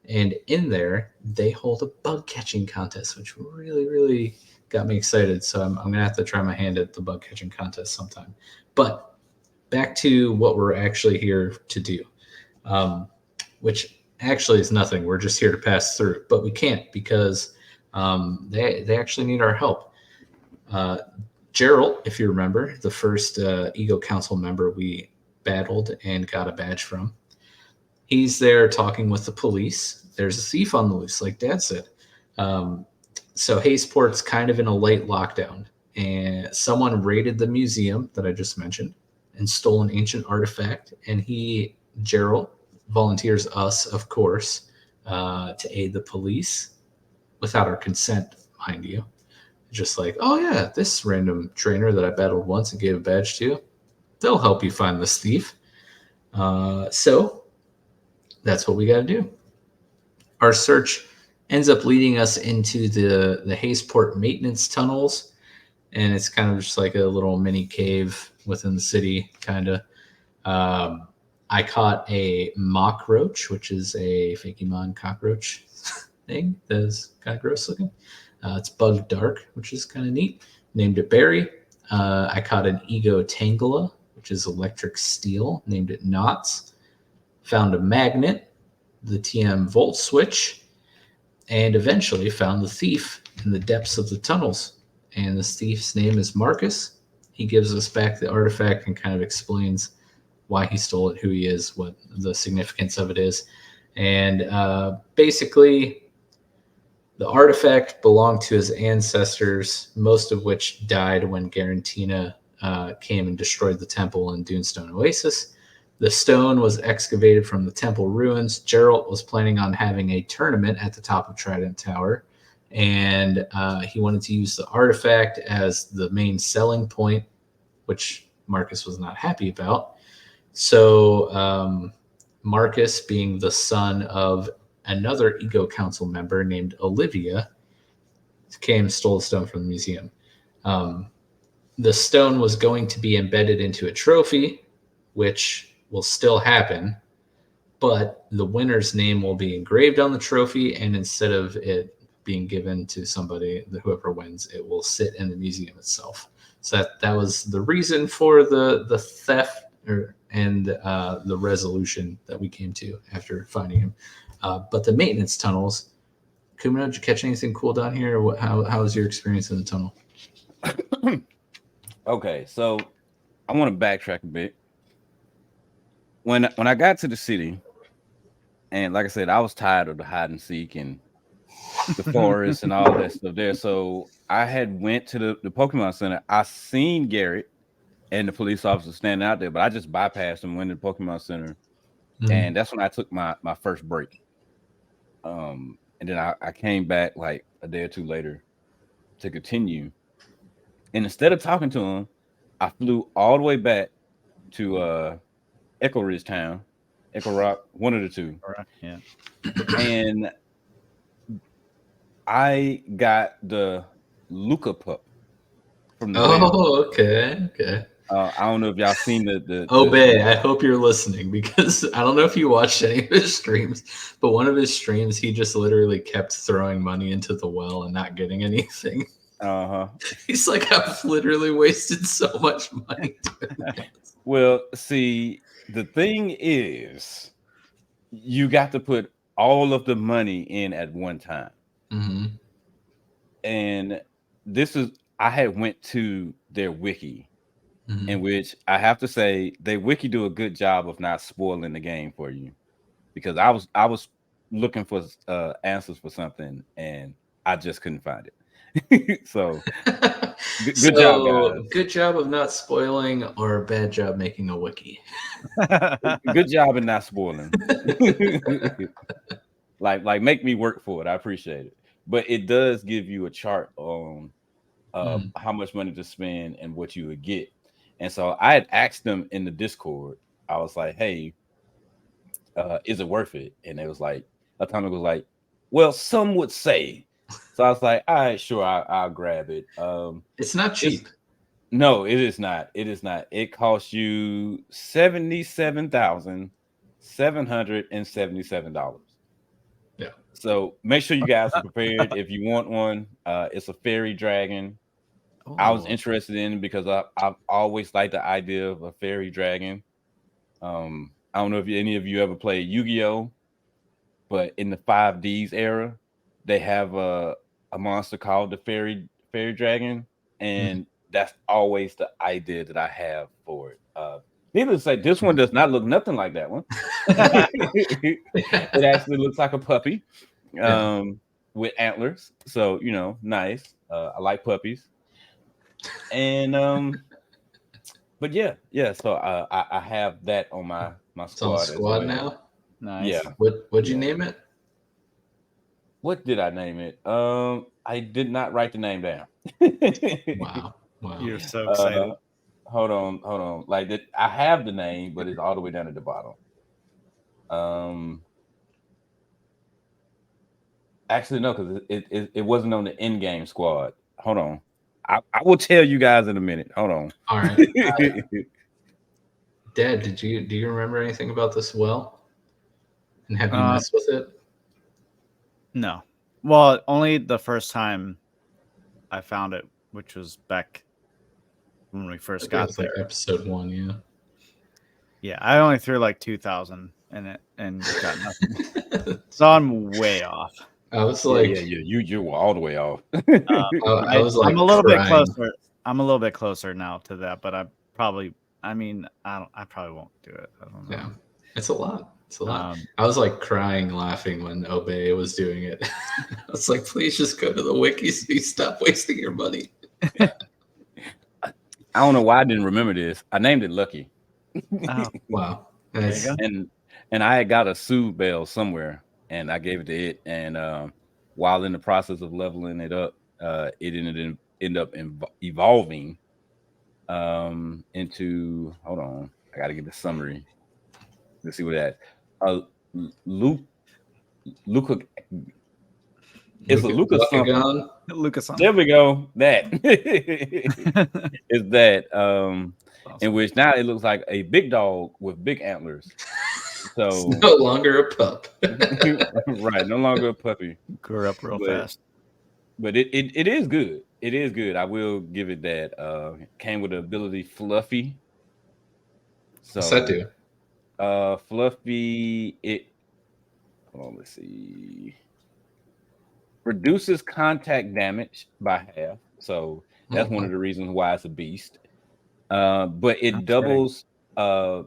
And in there, they hold a bug catching contest, which really, really got me excited. So I'm going to have to try my hand at the bug catching contest sometime. But back to what we're actually here to do, which actually is nothing. We're just here to pass through. But we can't because they actually need our help. Gerald, if you remember, the first Egho Council member we battled and got a badge from, he's there talking with the police. There's a thief on the loose, like Dad said. So Haysport's kind of in a late lockdown, and someone raided the museum that I just mentioned and stole an ancient artifact. And Gerald, volunteers us, of course, to aid the police without our consent, mind you. Just like, oh yeah, this random trainer that I battled once and gave a badge to, they'll help you find this thief. So that's what we got to do. Our search ends up leading us into the Haysport maintenance tunnels, and it's kind of just like a little mini cave within the city, kind of. I caught a mock roach, which is a Fakemon cockroach thing that's kind of gross looking. It's bug dark, which is kind of neat. Named it Berry. I caught an Egho Tangela, which is electric steel. Named it Knots. Found a magnet, the TM volt switch, and eventually found the thief in the depths of the tunnels. And this thief's name is Marcus. He gives us back the artifact and kind of explains why he stole it, who he is, what the significance of it is. And basically, the artifact belonged to his ancestors, most of which died when Garantina came and destroyed the temple in Dunestone Oasis. The stone was excavated from the temple ruins. Gerald was planning on having a tournament at the top of Trident Tower, and he wanted to use the artifact as the main selling point, which Marcus was not happy about. So Marcus, being the son of another Egho Council member named Olivia, stole the stone from the museum. The stone was going to be embedded into a trophy, which will still happen, but the winner's name will be engraved on the trophy, and instead of it being given to somebody, whoever wins, it will sit in the museum itself. So that was the reason for the theft and the resolution that we came to after finding him. But the maintenance tunnels, Kumino, did you catch anything cool down here? How was your experience in the tunnel?
Okay, so I want to backtrack a bit. When I got to the city, and like I said, I was tired of the hide and seek and the forest and all that stuff there. So I had went to the Pokemon Center. I seen Garrett and the police officer standing out there, but I just bypassed him, went to the Pokemon Center, and that's when I took my first break. And then I came back like a day or two later to continue. And instead of talking to him, I flew all the way back to Echo Ridge Town, Echo Rock, one of the two.
Yeah.
And I got the Luca pup from the whale.
Oh, okay.
I don't know if y'all seen the
Obey, I hope you're listening because I don't know if you watched any of his streams, but one of his streams, he just literally kept throwing money into the well and not getting anything. He's like, I've literally wasted so much money doing this.
Well, see, the thing is, you got to put all of the money in at one time.
Mm-hmm.
And I had went to their wiki, in which I have to say they wiki do a good job of not spoiling the game for you, because I was looking for answers for something and I just couldn't find it. So good job, guys.
Good job of not spoiling, or bad job making a wiki.
Good job in not spoiling. like make me work for it. I appreciate it. But it does give you a chart on how much money to spend and what you would get. And so I had asked them in the Discord, I was like, hey, is it worth it? And it was like, Atomic was like, well, some would say. So I was like, all right, sure, I'll grab it.
It's not cheap.
No, it is not. It is not. It costs you $77,777.
Yeah.
So make sure you guys are prepared if you want one. It's a fairy dragon. I was interested in it because I've always liked the idea of a fairy dragon. I don't know if any of you ever played Yu-Gi-Oh, but in the 5Ds era, they have a monster called the fairy dragon, and that's always the idea that I have for it. Needless to say, this one does not look nothing like that one. It actually looks like a puppy with antlers. So, nice. I like puppies. And but yeah. So I have that on my squad.
It's on the squad now.
Nice.
Yeah.
What'd you name it?
What did I name it? I did not write the name down.
Wow.
You're so excited.
Hold on. Like I have the name, but it's all the way down at the bottom. Actually, no, because it wasn't on the in-game squad. Hold on. I will tell you guys in a minute. Hold on.
All right. Dad, do you remember anything about this well? And have you messed with it?
No. Well, only the first time I found it, which was back when we first got there.
Like episode 1, yeah.
Yeah, I only threw like 2,000 in it and got nothing. So I'm way off.
I was like,
you were all the way off.
I was like,
I'm a little
crying.
bit closer. I'm a little bit closer now to that, but I probably won't do it. I don't know.
Yeah, it's a lot. I was like crying, laughing when Obey was doing it. I was like, please just go to the wiki so you stop wasting your money.
I don't know why I didn't remember this. I named it Lucky.
Oh.
Wow. Nice.
And I had got a soothe bell somewhere, and I gave it to it. And while in the process of leveling it up, it ended up evolving into. Hold on, I got to get the summary. Let's see what that. Luca. It's a Lucas something.
Lucas.
There we go. That is that.
Awesome.
In which now it looks like a big dog with big antlers. So
it's no longer a pup.
Right, no longer a puppy.
Grew up real fast.
But it is good. It is good. I will give it that. Came with the ability Fluffy. So
What's that do?
Fluffy, hold on, let's see. Reduces contact damage by half. So That's one of the reasons why it's a beast. But it doubles the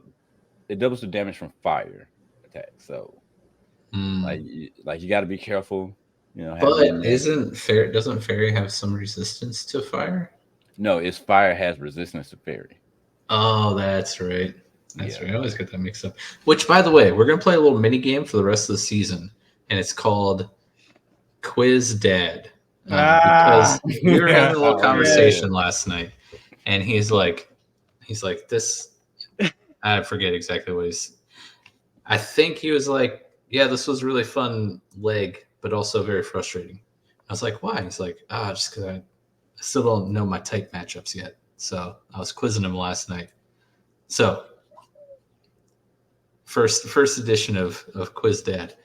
damage from fire attacks. So like you got to be careful.
But doesn't fairy have some resistance to fire?
No, it's fire has resistance to fairy.
Oh, that's right. That's right. I always get that mixed up. Which, by the way, we're gonna play a little mini game for the rest of the season, and it's called Quiz Dad. Because we were having a little conversation last night, and he's like, this. I forget exactly what he's. I think he was like, yeah, this was really fun leg, but also very frustrating. I was like, why? He's like, just because I still don't know my type matchups yet. So I was quizzing him last night. So first edition of Quiz Dad.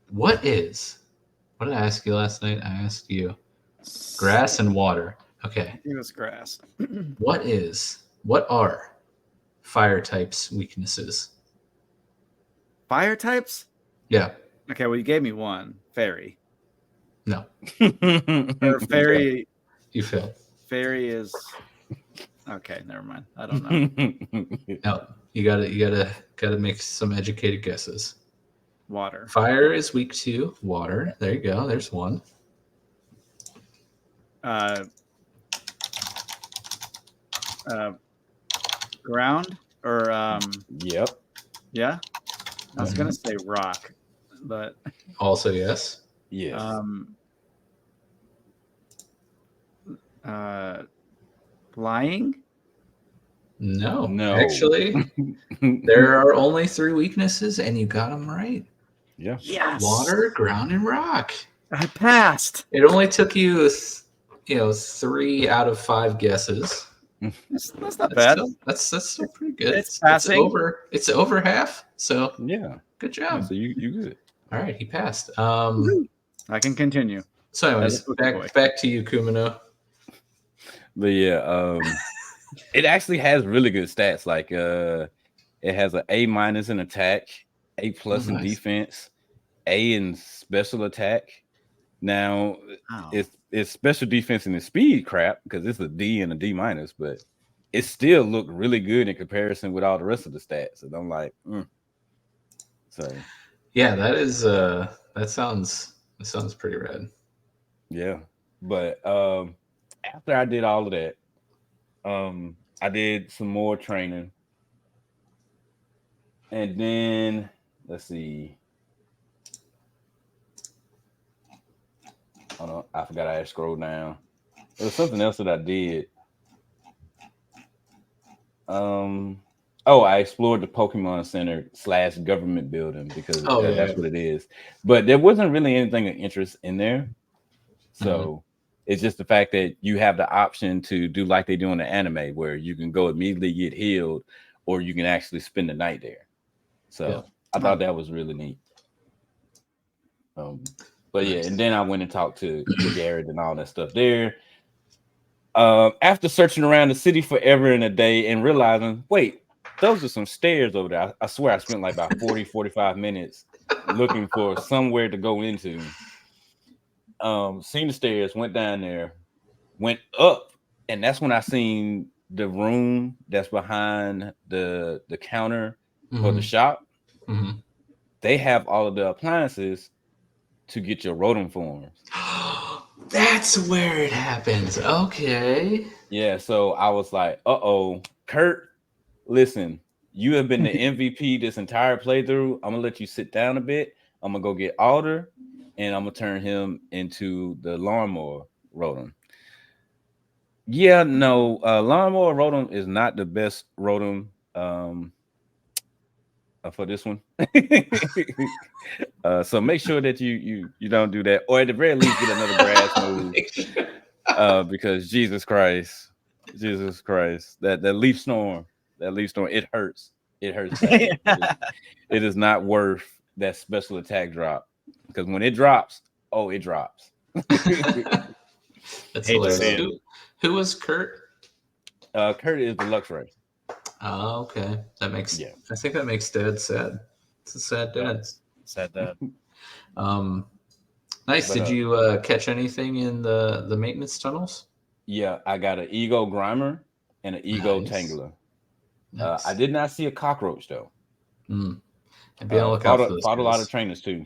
What did I ask you last night? I asked you grass and water. Okay.
It was grass.
What are fire types' weaknesses?
Fire types?
Yeah.
Okay, well, you gave me one. Fairy.
No.
Or fairy.
You failed.
Fairy is okay. Never mind. I don't know.
No, you gotta make some educated guesses.
Water.
Fire is weak to water. There you go. There's one.
Ground or
Yep.
Yeah. I was gonna say rock, but
also yes.
Yes.
Flying?
No. Actually, there are only 3 weaknesses, and you got them right.
Yeah.
Yes.
Water, ground, and rock.
I passed.
It only took you, 3 out of 5 guesses.
That's not bad.
That's still pretty good.
It's passing.
It's over half. So
yeah,
good job.
Yeah, so you good.
All right, he passed.
I can continue.
So, anyways, back to you, Kumino.
But yeah, it actually has really good stats. Like it has an A- in attack, A+ in defense, A in special attack. Now it's special defense and the speed crap because it's a D and a D-, but it still looked really good in comparison with all the rest of the stats. And I'm like, So
yeah, that is that sounds pretty rad.
Yeah, but after I did all of that, I did some more training, and then let's see. Hold on, I forgot I had scrolled down. There was something else that I did. I explored the Pokemon Center / government building because that's what it is. But there wasn't really anything of interest in there. So it's just the fact that you have the option to do like they do in the anime where you can go immediately get healed or you can actually spend the night there. So I thought that was really neat. But yeah, and then I went and talked to Garrett and all that stuff there. After searching around the city forever and a day and realizing, wait, those are some stairs over there. I swear I spent like about 45 minutes looking for somewhere to go into. Seen the stairs, went down there, went up, and that's when I seen the room that's behind the counter for the shop. They have all of the appliances to get your Rotom forms.
That's where it happens. Okay.
Yeah, so I was like, Kurt, listen, you have been the MVP this entire playthrough. I'm gonna let you sit down a bit. I'm gonna go get Alder, and I'm gonna turn him into the Lawnmower Rotom. Yeah, no, Lawnmower Rotom is not the best Rotom for this one. So make sure that you don't do that, or at the very least get another grass move. Because Jesus Christ, that leaf storm, it hurts. It hurts. It is not worth that special attack drop because when it drops, it drops.
That's hilarious. Who was Kurt?
Kurt is the Luxray.
Oh, okay. That makes I think that makes Dad sad. It's a sad dad.
Sad dad.
Nice. Did you catch anything in the maintenance tunnels?
Yeah, I got an Ego Grimer and an Ego
Nice.
Tangler.
Nice.
I did not see a cockroach though.
And be on the lookout for those
Fought a lot
guys.
of trainers too.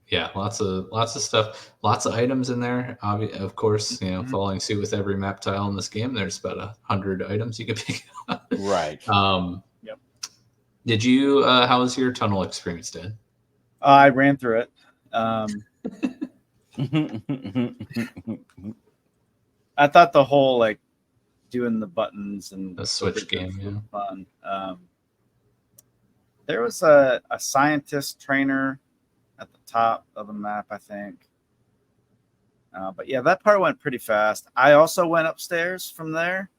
Yeah, lots of stuff, lots of items in there. Of course, following suit with every map tile in this game, there's about 100 items you can pick up.
Right.
Yep.
Did you? How was your tunnel experience, Dan?
I ran through it. I thought the whole like doing the buttons and
The Switch game, yeah.
fun. There was a scientist trainer at the top of the map, I think. But yeah, that part went pretty fast. I also went upstairs from there.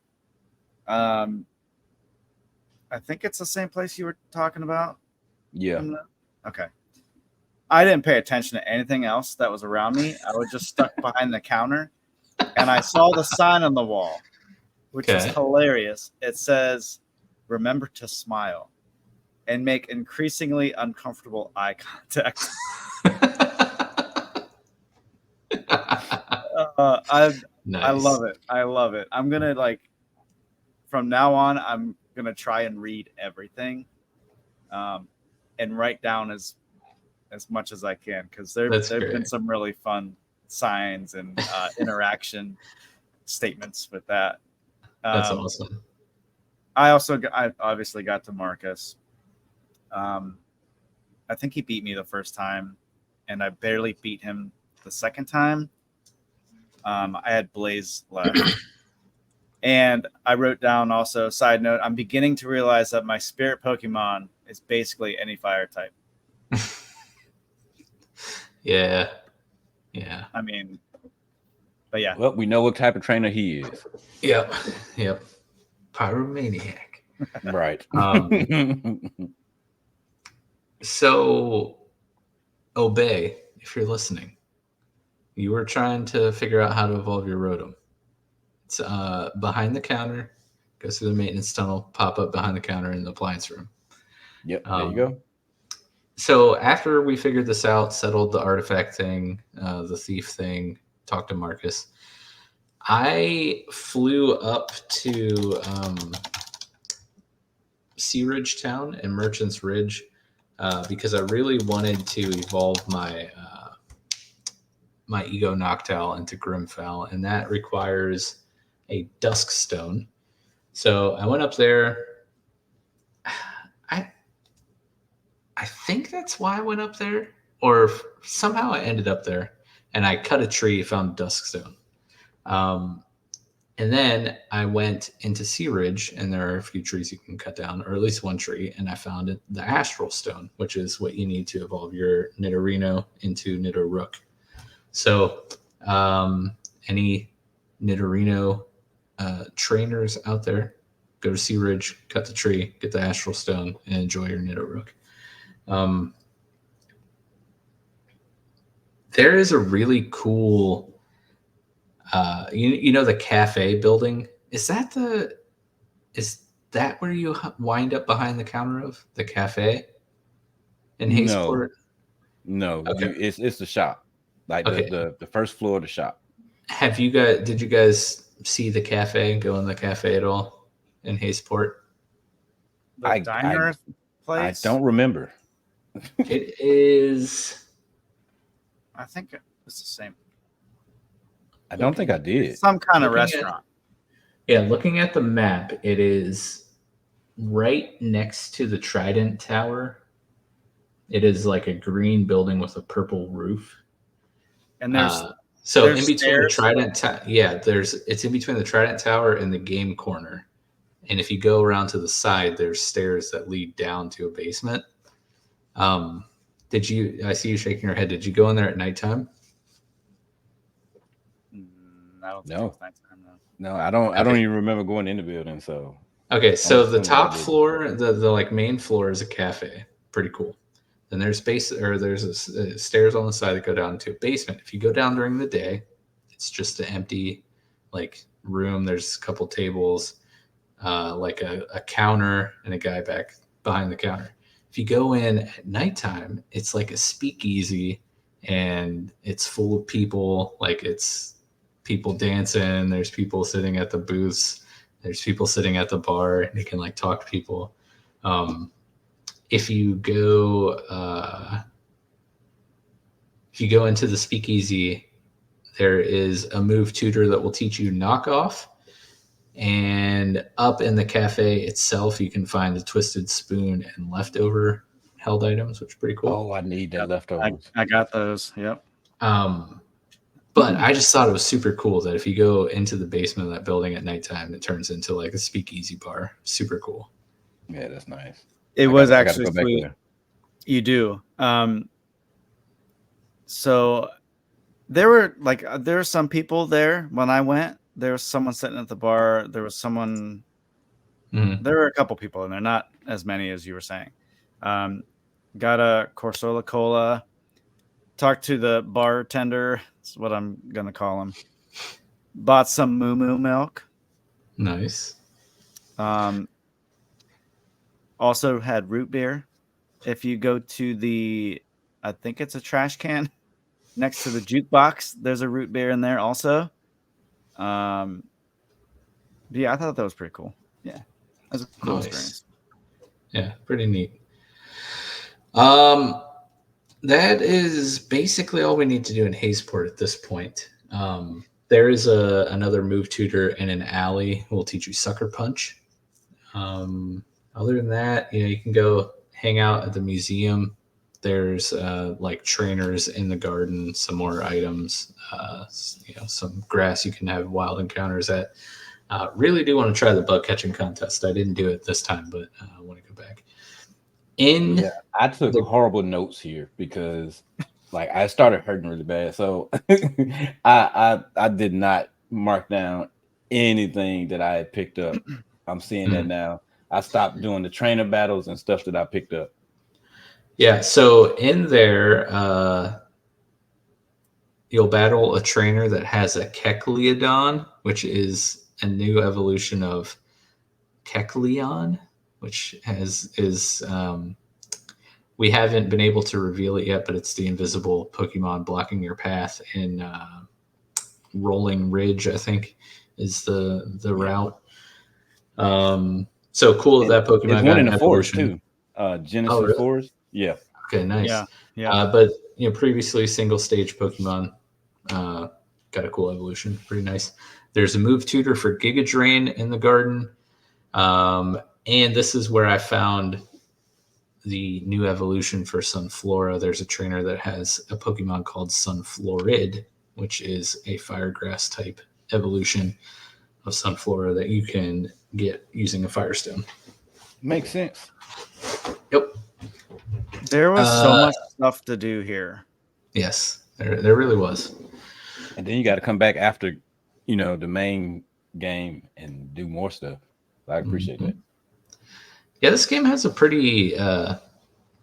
I think it's the same place you were talking about.
Yeah.
Okay. I didn't pay attention to anything else that was around me. I was just stuck behind the counter, and I saw the sign on the wall, which is hilarious. It says, "Remember to smile and make increasingly uncomfortable eye contact."
Nice.
I love it. I love it. I'm gonna from now on, I'm gonna try and read everything, and write down as much as I can, because there've been some really fun signs and interaction statements with that.
That's awesome.
I obviously got to Marcus. I think he beat me the first time, and I barely beat him the second time. I had Blaze left. And I wrote down also, side note, I'm beginning to realize that my spirit Pokemon is basically any fire type.
Yeah.
I mean, but yeah.
Well, we know what type of trainer he is.
Yep. Pyromaniac.
Right.
So, Obey, if you're listening, you were trying to figure out how to evolve your Rotom. It's behind the counter, goes through the maintenance tunnel, pop up behind the counter in the appliance room.
Yep, there you go.
So after we figured this out, settled the artifact thing, the thief thing, talked to Marcus, I flew up to Sea Ridge Town and Merchant's Ridge because I really wanted to evolve my my Ego Noctowl into Grimfowl, and that requires a Dusk Stone. So I went up there. I think that's why I went up there, or somehow I ended up there, and I cut a tree, found Duskstone. And then I went into Sea Ridge, and there are a few trees you can cut down, or at least one tree, and I found the Astral Stone, which is what you need to evolve your Nidorino into Nidorrook. So any Nidorino trainers out there, go to Sea Ridge, cut the tree, get the Astral Stone, and enjoy your Nidorrook. There is a really cool, you know, the cafe building. Is that where you wind up behind the counter of the cafe in Hayesport?
No,
okay.
It's the shop, like the first floor of the shop.
Did you guys see the cafe? Go in the cafe at all in Hayesport?
The diner place?
I don't remember.
It is.
I think it's the same.
I don't think I did.
Some kind of restaurant.
Looking at the map, it is right next to the Trident Tower. It is like a green building with a purple roof.
And there's
in between the Trident it's in between the Trident Tower and the game corner. And if you go around to the side, there's stairs that lead down to a basement. I see you shaking your head. Did you go in there at nighttime?
I don't think it's nighttime,
no. I don't even remember going in the building. So
so the top floor, the like main floor is a cafe. Pretty cool. Then there's stairs on the side that go down to a basement. If you go down during the day, it's just an empty like room. There's a couple tables, like a counter and a guy back behind the counter. If you go in at nighttime, it's like a speakeasy and it's full of people. Like it's people dancing. There's people sitting at the booths. There's people sitting at the bar, and you can like talk to people. If you go into the speakeasy, there is a move tutor that will teach you knockoff. And up in the cafe itself, you can find the twisted spoon and leftover held items, which is pretty cool.
Oh, I need that leftovers.
I got those. Yep.
But I just thought it was super cool that if you go into the basement of that building at nighttime, it turns into like a speakeasy bar. Super cool.
Yeah, that's nice.
It was actually sweet. You do. So there were some people there when I went. There was someone sitting at the bar. There was someone.
Mm-hmm.
There were a couple people in there, not as many as you were saying. Got a Corsola Cola. Talked to the bartender. That's what I'm gonna call him. Bought some Moo Moo milk.
Nice.
Also had root beer. If you go to I think it's a trash can next to the jukebox, there's a root beer in there also. Yeah, I thought that was pretty cool. Yeah, that was a cool experience.
Yeah, pretty neat. That is basically all we need to do in Hazeport at this point. There is another move tutor in an alley who will teach you Sucker Punch. Other than that, you can go hang out at the museum. There's like trainers in the garden, some more items, some grass you can have wild encounters at. Really do want to try the bug catching contest. I didn't do it this time, but I want to go back.
I took horrible notes here because like I started hurting really bad. So I did not mark down anything that I had picked up. I'm seeing that now. I stopped doing the trainer battles and stuff that I picked up.
Yeah, so in there, you'll battle a trainer that has a Kecleodon, which is a new evolution of Kecleon, which we haven't been able to reveal it yet, but it's the invisible Pokemon blocking your path in Rolling Ridge, I think, is the route. So cool that Pokemon
it's
got
one in
an
the forest
evolution.
too. Genesis Forest. Yeah.
Okay, nice.
Yeah.
But previously single stage Pokemon got a cool evolution. Pretty nice. There's a move tutor for Giga Drain in the garden. And this is where I found the new evolution for Sunflora. There's a trainer that has a Pokemon called Sunflorid, which is a Firegrass type evolution of Sunflora that you can get using a Firestone.
Makes sense.
Yep.
There was so much stuff to do here.
Yes, there really was.
And then you got to come back after, the main game and do more stuff. I appreciate that.
Yeah, this game has a pretty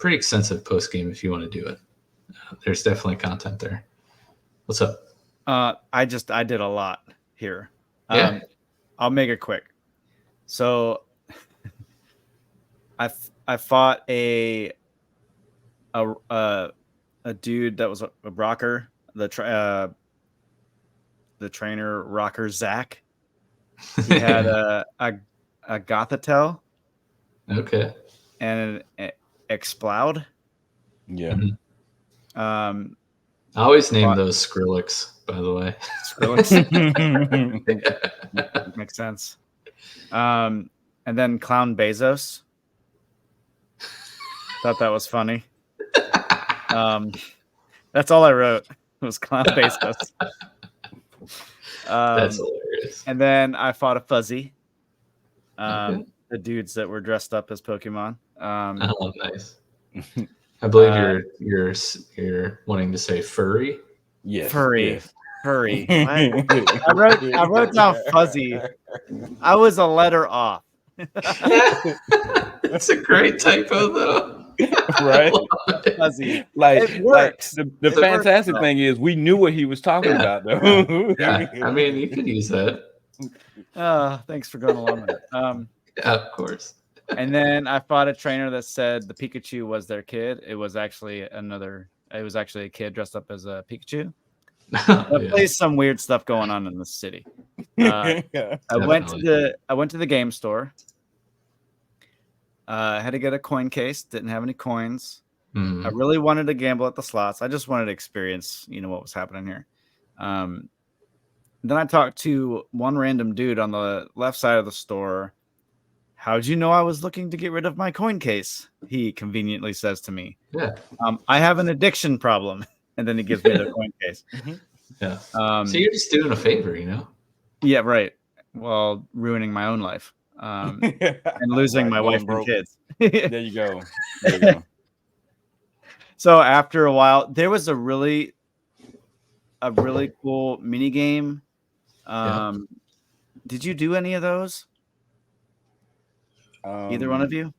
extensive post game if you want to do it. There's definitely content there. What's up?
I did a lot here.
Yeah.
I'll make it quick. So I fought a dude that was a rocker, the trainer rocker Zach. He had a Gothitelle.
Okay.
And an Exploud.
Yeah.
Mm-hmm. I always name those Skrillex, by the way.
Skrillex. Makes sense. And then Clown Bezos. Thought that was funny. That's all I wrote. It was Clown Bezos.
That's hilarious.
And then I fought a Fuzzy. The dudes that were dressed up as Pokemon.
Nice. I believe you're wanting to say furry.
Yes.
Furry.
Yes.
Furry. I wrote down Fuzzy. I was a letter off.
That's a great typo, though.
Right?
Fuzzy.
It works. The fantastic thing is we knew what he was talking about, though.
Yeah. I mean, you could use that.
Thanks for going along with it.
Yeah, of course.
And then I fought a trainer that said the Pikachu was their kid. It was actually a kid dressed up as a Pikachu.
Yeah,
There's some weird stuff going on in the city. I went to the game store. I had to get a coin case. Didn't have any coins.
Mhm.
I really wanted to gamble at the slots. I just wanted to experience, what was happening here. Then I talked to one random dude on the left side of the store. How'd you know I was looking to get rid of my coin case? He conveniently says to me.
Yeah.
I have an addiction problem. And then he gives me the coin case.
Yeah. So you're just doing a favor,
Yeah, right. Well, ruining my own life and losing my wife and kids.
There you go. There you go.
So after a while, there was a really cool mini game. Did you do any of those? Either one of you?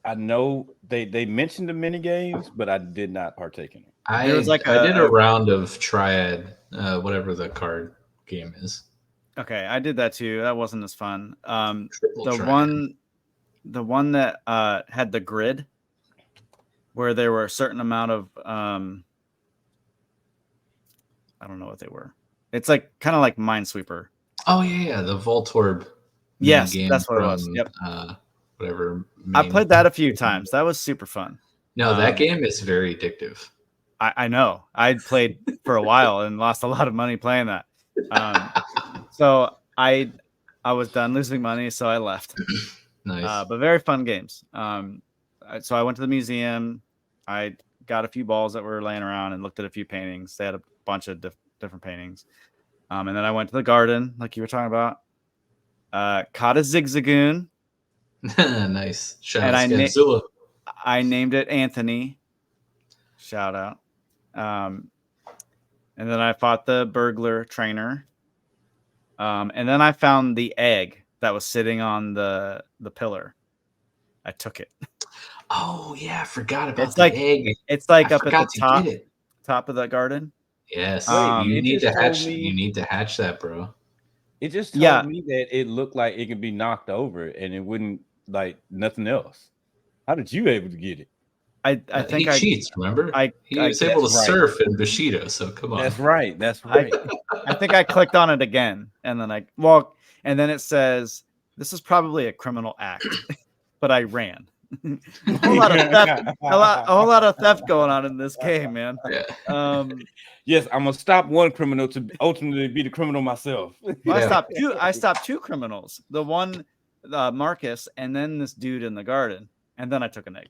I know they mentioned the mini games, but I did not partake in it.
I did a round of Triad, whatever the card game is.
Okay, I did that too. That wasn't as fun. The
Triad.
one that had the grid, where there were a certain amount of I don't know what they were. It's like kind of like Minesweeper.
Oh yeah, the Voltorb.
Yes,
game
that's what
from,
it was. Yep.
Whatever.
I played that a few times. That was super fun.
No, that game is very addictive.
I know. I played for a while and lost a lot of money playing that. So I was done losing money, so I left.
Nice.
But very fun games. So I went to the museum. I got a few balls that were laying around and looked at a few paintings. They had a bunch of different paintings. And then I went to the garden, like you were talking about. Caught a Zigzagoon.
Nice. Shout
And
out Scanzilla.
I named it Anthony. Shout out. And then I fought the burglar trainer. And then I found the egg that was sitting on the pillar. I took it.
Oh yeah, I forgot about the egg.
It's like up at the top of the garden.
Yes.
Wait,
you need to hatch. You need to hatch that, bro.
It just told me that it looked like it could be knocked over and it wouldn't like nothing else. How did you able to get it?
I think
he cheats. Remember, he was able to surf in Bushido. So come on.
That's right. That's right.
I think I clicked on it again, and then and then it says this is probably a criminal act, but I ran. a whole lot of theft going on in this game, man.
Yeah.
Yes, I'm gonna stop one criminal to ultimately be the criminal myself.
Well, I stopped two criminals. The one, Marcus, and then this dude in the garden, and then I took an egg.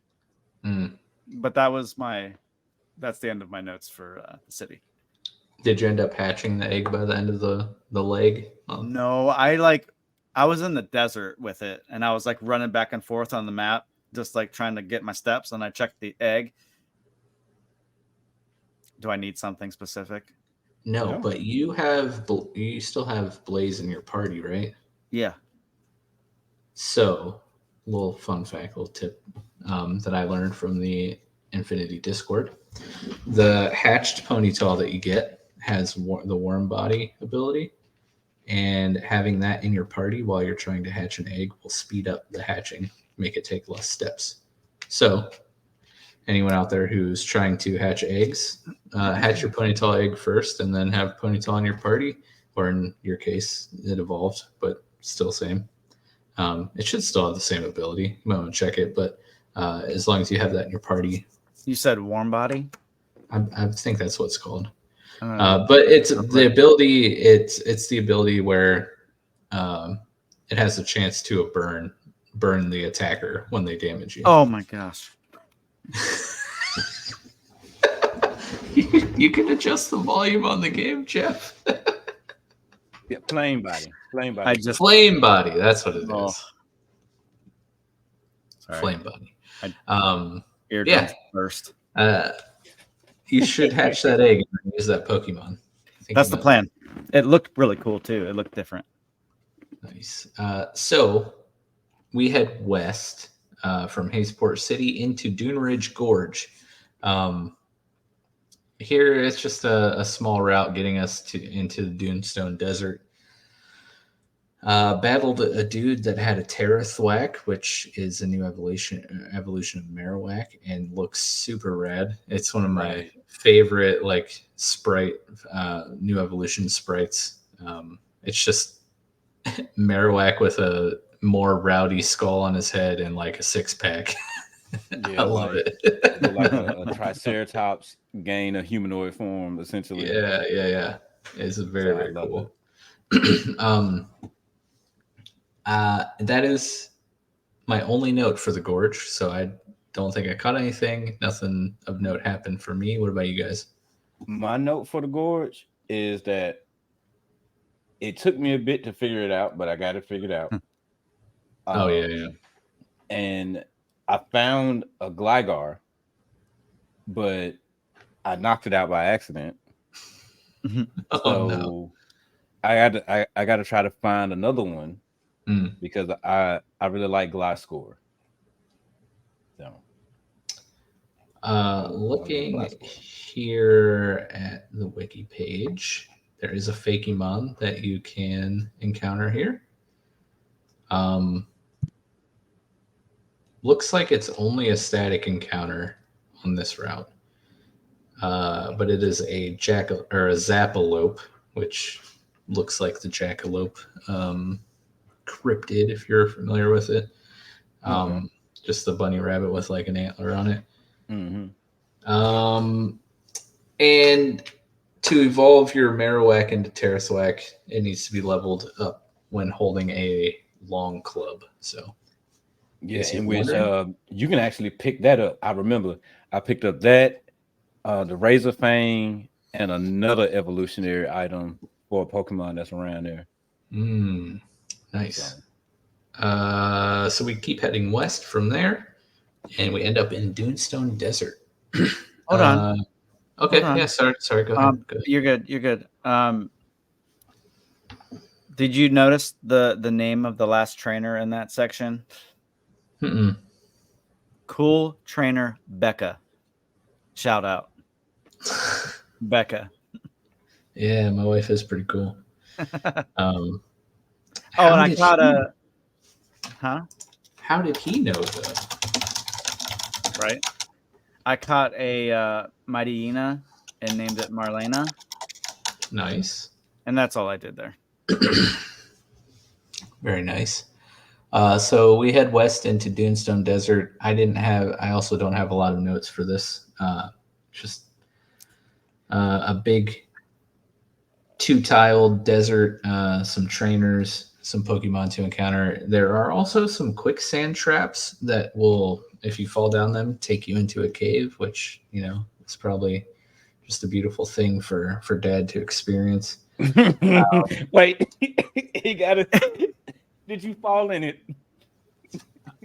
But that's the end of my notes for the city.
Did you end up hatching the egg by the end of the leg?
No, I was in the desert with it, and I was like running back and forth on the map, just like trying to get my steps, and I checked the egg. Do I need something specific?
No, but you still have Blaze in your party, right?
Yeah.
So, little fun fact, little tip that I learned from the Infinity Discord. The hatched ponytail that you get has the warm body ability, and having that in your party while you're trying to hatch an egg will speed up the hatching, make it take less steps. So, anyone out there who's trying to hatch eggs, hatch your ponytail egg first and then have ponytail in your party, or in your case, it evolved, but still same. It should still have the same ability. You might want to check it, but as long as you have that in your party.
You said warm body?
I think that's what it's called. But it's the ability. It's the ability where it has a chance to burn the attacker when they damage you.
Oh my gosh!
You can adjust the volume on the game, Jeff.
Yeah, flame body. Flame
body. That's what it is.
Sorry.
Flame body.
Eardrums first.
You should hatch that egg and use that Pokemon.
That's the plan. It looked really cool too. It looked different.
Nice. So we head west from Haysport City into Dune Ridge Gorge. Here it's just a small route getting us into the Dunestone Desert. Battled a dude that had a Terra Thwack, which is a new evolution of Marowak, and looks super rad. It's one of my
Right.
favorite like sprite new evolution sprites. It's just Marowak with a more rowdy skull on his head and like a 6-pack.
Yeah,
I love
like,
it.
look like a Triceratops gain a humanoid form, essentially.
Yeah. It's very,
So I
very
love
cool.
it.
That is my only note for the gorge. So I don't think I caught anything. Nothing of note happened for me. What about you guys?
My note for the gorge is that it took me a bit to figure it out, but I got it figured out.
Oh yeah.
And I found a Gligar, but I knocked it out by accident.
Oh no.
I got to try to find another one
Mm.
because I really like Gliscor. So
Looking
Gliscor.
here at the wiki page, there is a Fakemon that you can encounter here. Looks like it's only a static encounter on this route, but it is a Zappalope, which looks like the Jackalope cryptid, if you're familiar with it.
Okay.
Just the bunny rabbit with like an antler on it.
Mm-hmm.
And to evolve your Marowak into Terraswhack, it needs to be leveled up when holding a long club. So,
Yeah,
is
in
you
which
wondering?
you can actually pick that up. I remember I picked up that, the Razor Fang, and another evolutionary item for a Pokemon that's around there.
Nice.
So
So we keep heading west from there, and we end up in Dunestone Desert.
Hold on.
Okay,
Hold on.
yeah. Sorry. Go ahead. Go ahead.
You're good. You're good. Did you notice the name of the last trainer in that section?
Mm-mm.
Cool trainer Becca. Shout out, Becca.
Yeah, my wife is pretty cool.
And
How
I
did
caught
he-
a. Huh?
How did he know though?
Right. I caught a Mighty Ina and named it Marlena,
Nice.
and that's all I did there.
Very nice. So we head west into Dunestone Desert. I also don't have a lot of notes for this. Just a big 2-tiled desert, some trainers, some Pokemon to encounter. There are also some quicksand traps that will, if you fall down them, take you into a cave, which, it's probably just a beautiful thing for Dad to experience.
wait, he got it. Did you fall in it?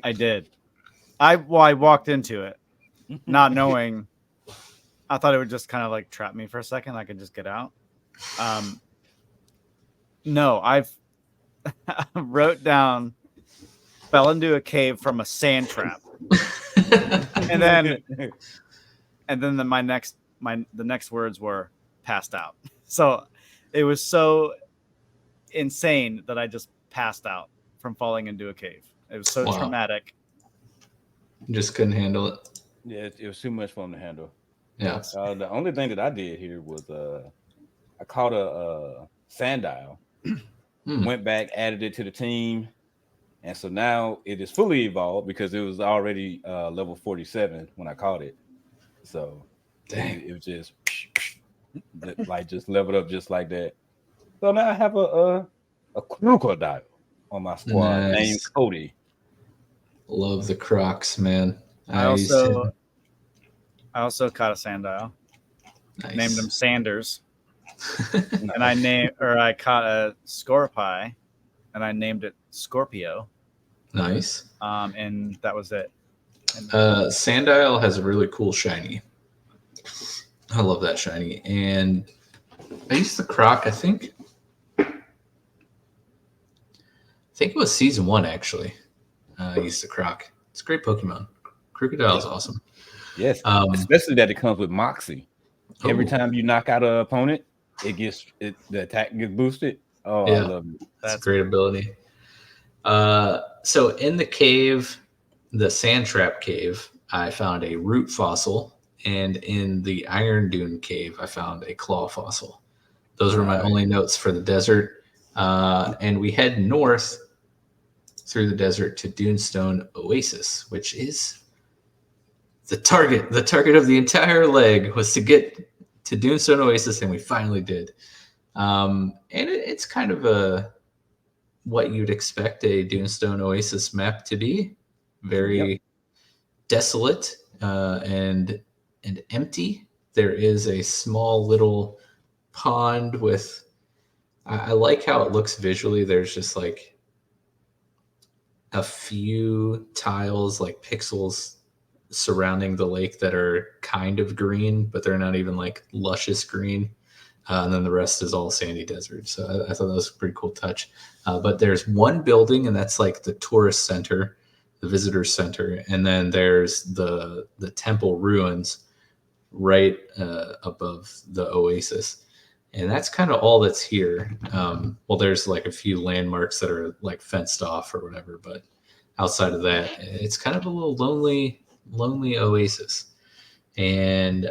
I did. I walked into it, not knowing. I thought it would just kind of like trap me for a second. I could just get out. No, I've wrote down, fell into a cave from a sand trap, and then the next words were passed out. So it was so insane that I just passed out from falling into a cave. It was so
Wow.
traumatic.
Just couldn't handle it.
Yeah, it was too much for him to handle.
Yeah.
The only thing that I did here was I caught a Sandile, went back, added it to the team, and so now it is fully evolved because it was already level 47 when I caught it. So it was just like just leveled up just like that. So now I have a crocodile on my squad named Cody.
Love the Crocs, man.
I also caught a Sandile.
Nice.
Named him Sanders. And I caught a Scorpii and I named it Scorpio.
Nice.
And that was it.
Sandile has a really cool shiny. I love that shiny. And I used the Croc, I think it was season 1 actually. I used the Croc. It's a great Pokemon. Crocodile is awesome.
Yes, especially that it comes with Moxie. Every time you knock out an opponent, the attack gets boosted. Oh, I
Yeah.
love it.
That's a
That's
great ability. So in the cave, the sand trap cave, I found a root fossil, and in the iron dune cave, I found a claw fossil. Those were my
Nice.
only notes for the desert. And we head north through the desert to Dunestone Oasis, which is the target. The target of the entire leg was to get to Dunestone Oasis, and we finally did. And it's kind of a what you'd expect a Dunestone Oasis map to be. Very desolate and empty. There is a small little pond with. I like how it looks visually. There's just like a few tiles, like pixels surrounding the lake that are kind of green, but they're not even like luscious green. And then the rest is all sandy desert. So I thought that was a pretty cool touch. But there's one building, and that's like the tourist center, the visitor center, and then there's the temple ruins right above the oasis, and that's kind of all that's here. Well, there's like a few landmarks that are like fenced off or whatever, but outside of that, it's kind of a little lonely oasis. And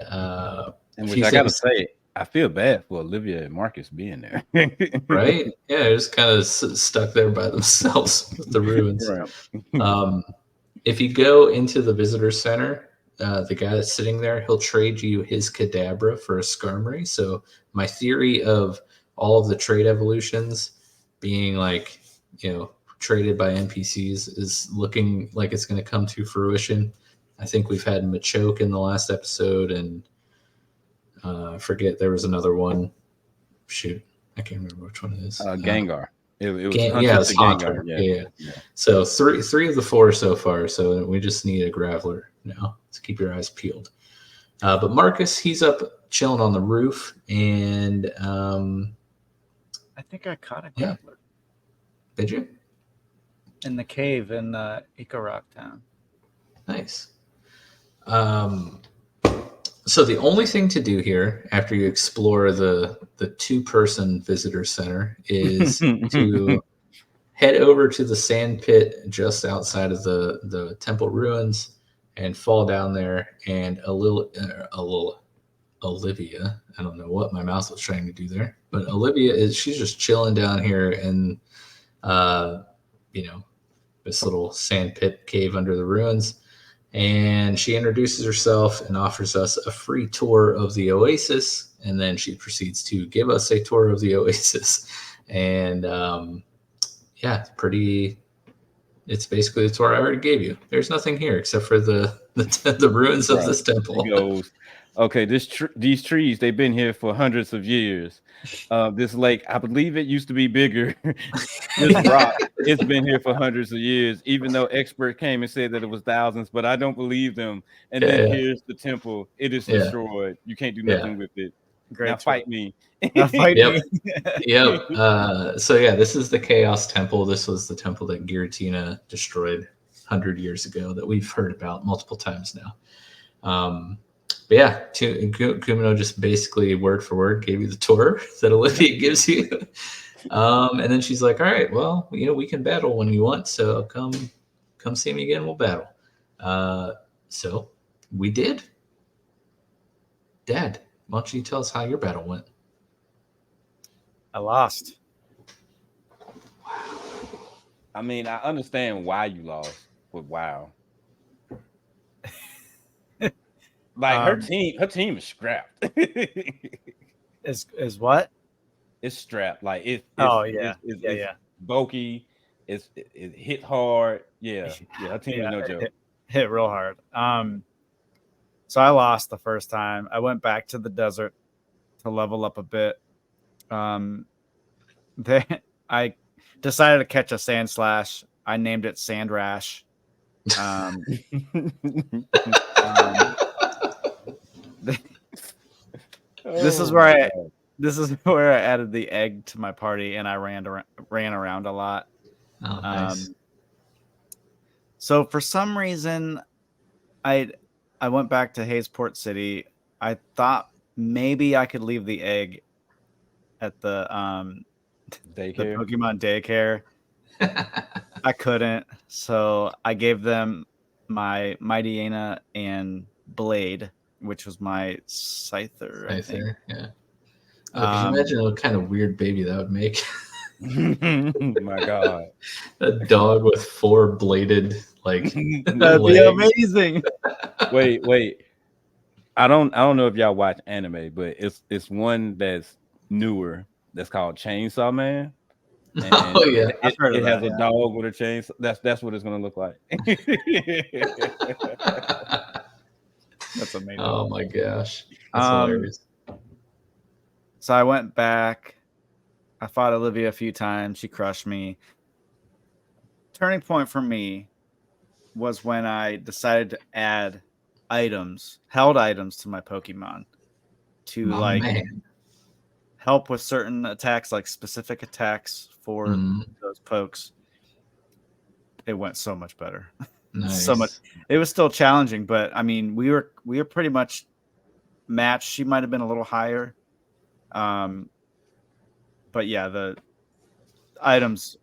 And
a
which
few
I gotta
things.
say, I feel bad for Olivia and Marcus being there.
Right? Yeah, they're just kind of stuck there by themselves with the ruins.
Right.
If you go into the visitor center, the guy that's sitting there, he'll trade you his Kadabra for a Skarmory. So my theory of all of the trade evolutions being like, traded by NPCs is looking like it's going to come to fruition. I think we've had Machoke in the last episode, and I forget, there was another one. Shoot, I can't remember which one it is.
Gengar. It was
Yeah, it's Haunter.
Gengar.
Yeah. So three of the four so far. So we just need a Graveler now. So keep your eyes peeled. But Marcus, he's up chilling on the roof, and
I think I caught a
Yeah.
grappler
did you?
in the cave in Echo Rock Town.
Nice. So the only thing to do here after you explore the two-person visitor center is to head over to the sand pit just outside of the temple ruins and fall down there. And a little Olivia, I don't know what my mouth was trying to do there, but Olivia she's just chilling down here in this little sand pit cave under the ruins. And she introduces herself and offers us a free tour of the oasis. And then she proceeds to give us a tour of the oasis. And it's basically the tour I already gave you. There's nothing here except for the ruins of this temple.
He goes, okay, these trees, they've been here for hundreds of years. This lake, I believe it used to be bigger. This rock, it's been here for hundreds of years, even though expert came and said that it was thousands, but I don't believe them. And then here's the temple. It is destroyed. You can't do nothing with it.
Great.
Now fight me.
Fight me.
Yep. This is the Chaos Temple. This was the temple that Giratina destroyed 100 years ago that we've heard about multiple times now. But yeah, Kumino just basically word for word gave you the tour that Olivia gives you. And then she's like, all right, well, we can battle when you want. So come see me again. We'll battle. So we did. Dad, why don't you tell us how your battle went?
I lost.
I mean, I understand why you lost, but wow. Like her team is strapped.
Is what?
It's strapped. Like it's bulky. It hit hard. Yeah. Her team is no joke.
Hit real hard. So I lost the first time. I went back to the desert to level up a bit. I decided to catch a sand slash. I named it Sand Rash. This is where I added the egg to my party, and I ran around a lot.
Oh, nice.
So for some reason, I went back to Hayesport City. I thought maybe I could leave the egg at the the
Daycare.
Pokemon daycare. I couldn't, so I gave them my Mightyena and Blade, which was my Scyther, I
Right
think.
there, yeah. Oh, could you imagine what kind of weird baby that would make?
My God.
A dog with 4 bladed like
That'd be
legs.
amazing.
Wait. I don't know if y'all watch anime, but it's one that's newer that's called Chainsaw Man. And
Oh yeah.
I've heard of
it has
that,
a dog with a chainsaw. That's what it's gonna look like.
That's amazing.
Oh my gosh. That's hilarious.
So I went back. I fought Olivia a few times. She crushed me. Turning point for me was when I decided to add held items to my Pokemon to
My man.
help with certain attacks, like specific attacks for those pokes. It went so much better.
Nice.
So much. It was still challenging, but I mean, we were pretty much matched. She might have been a little higher. But yeah, the items,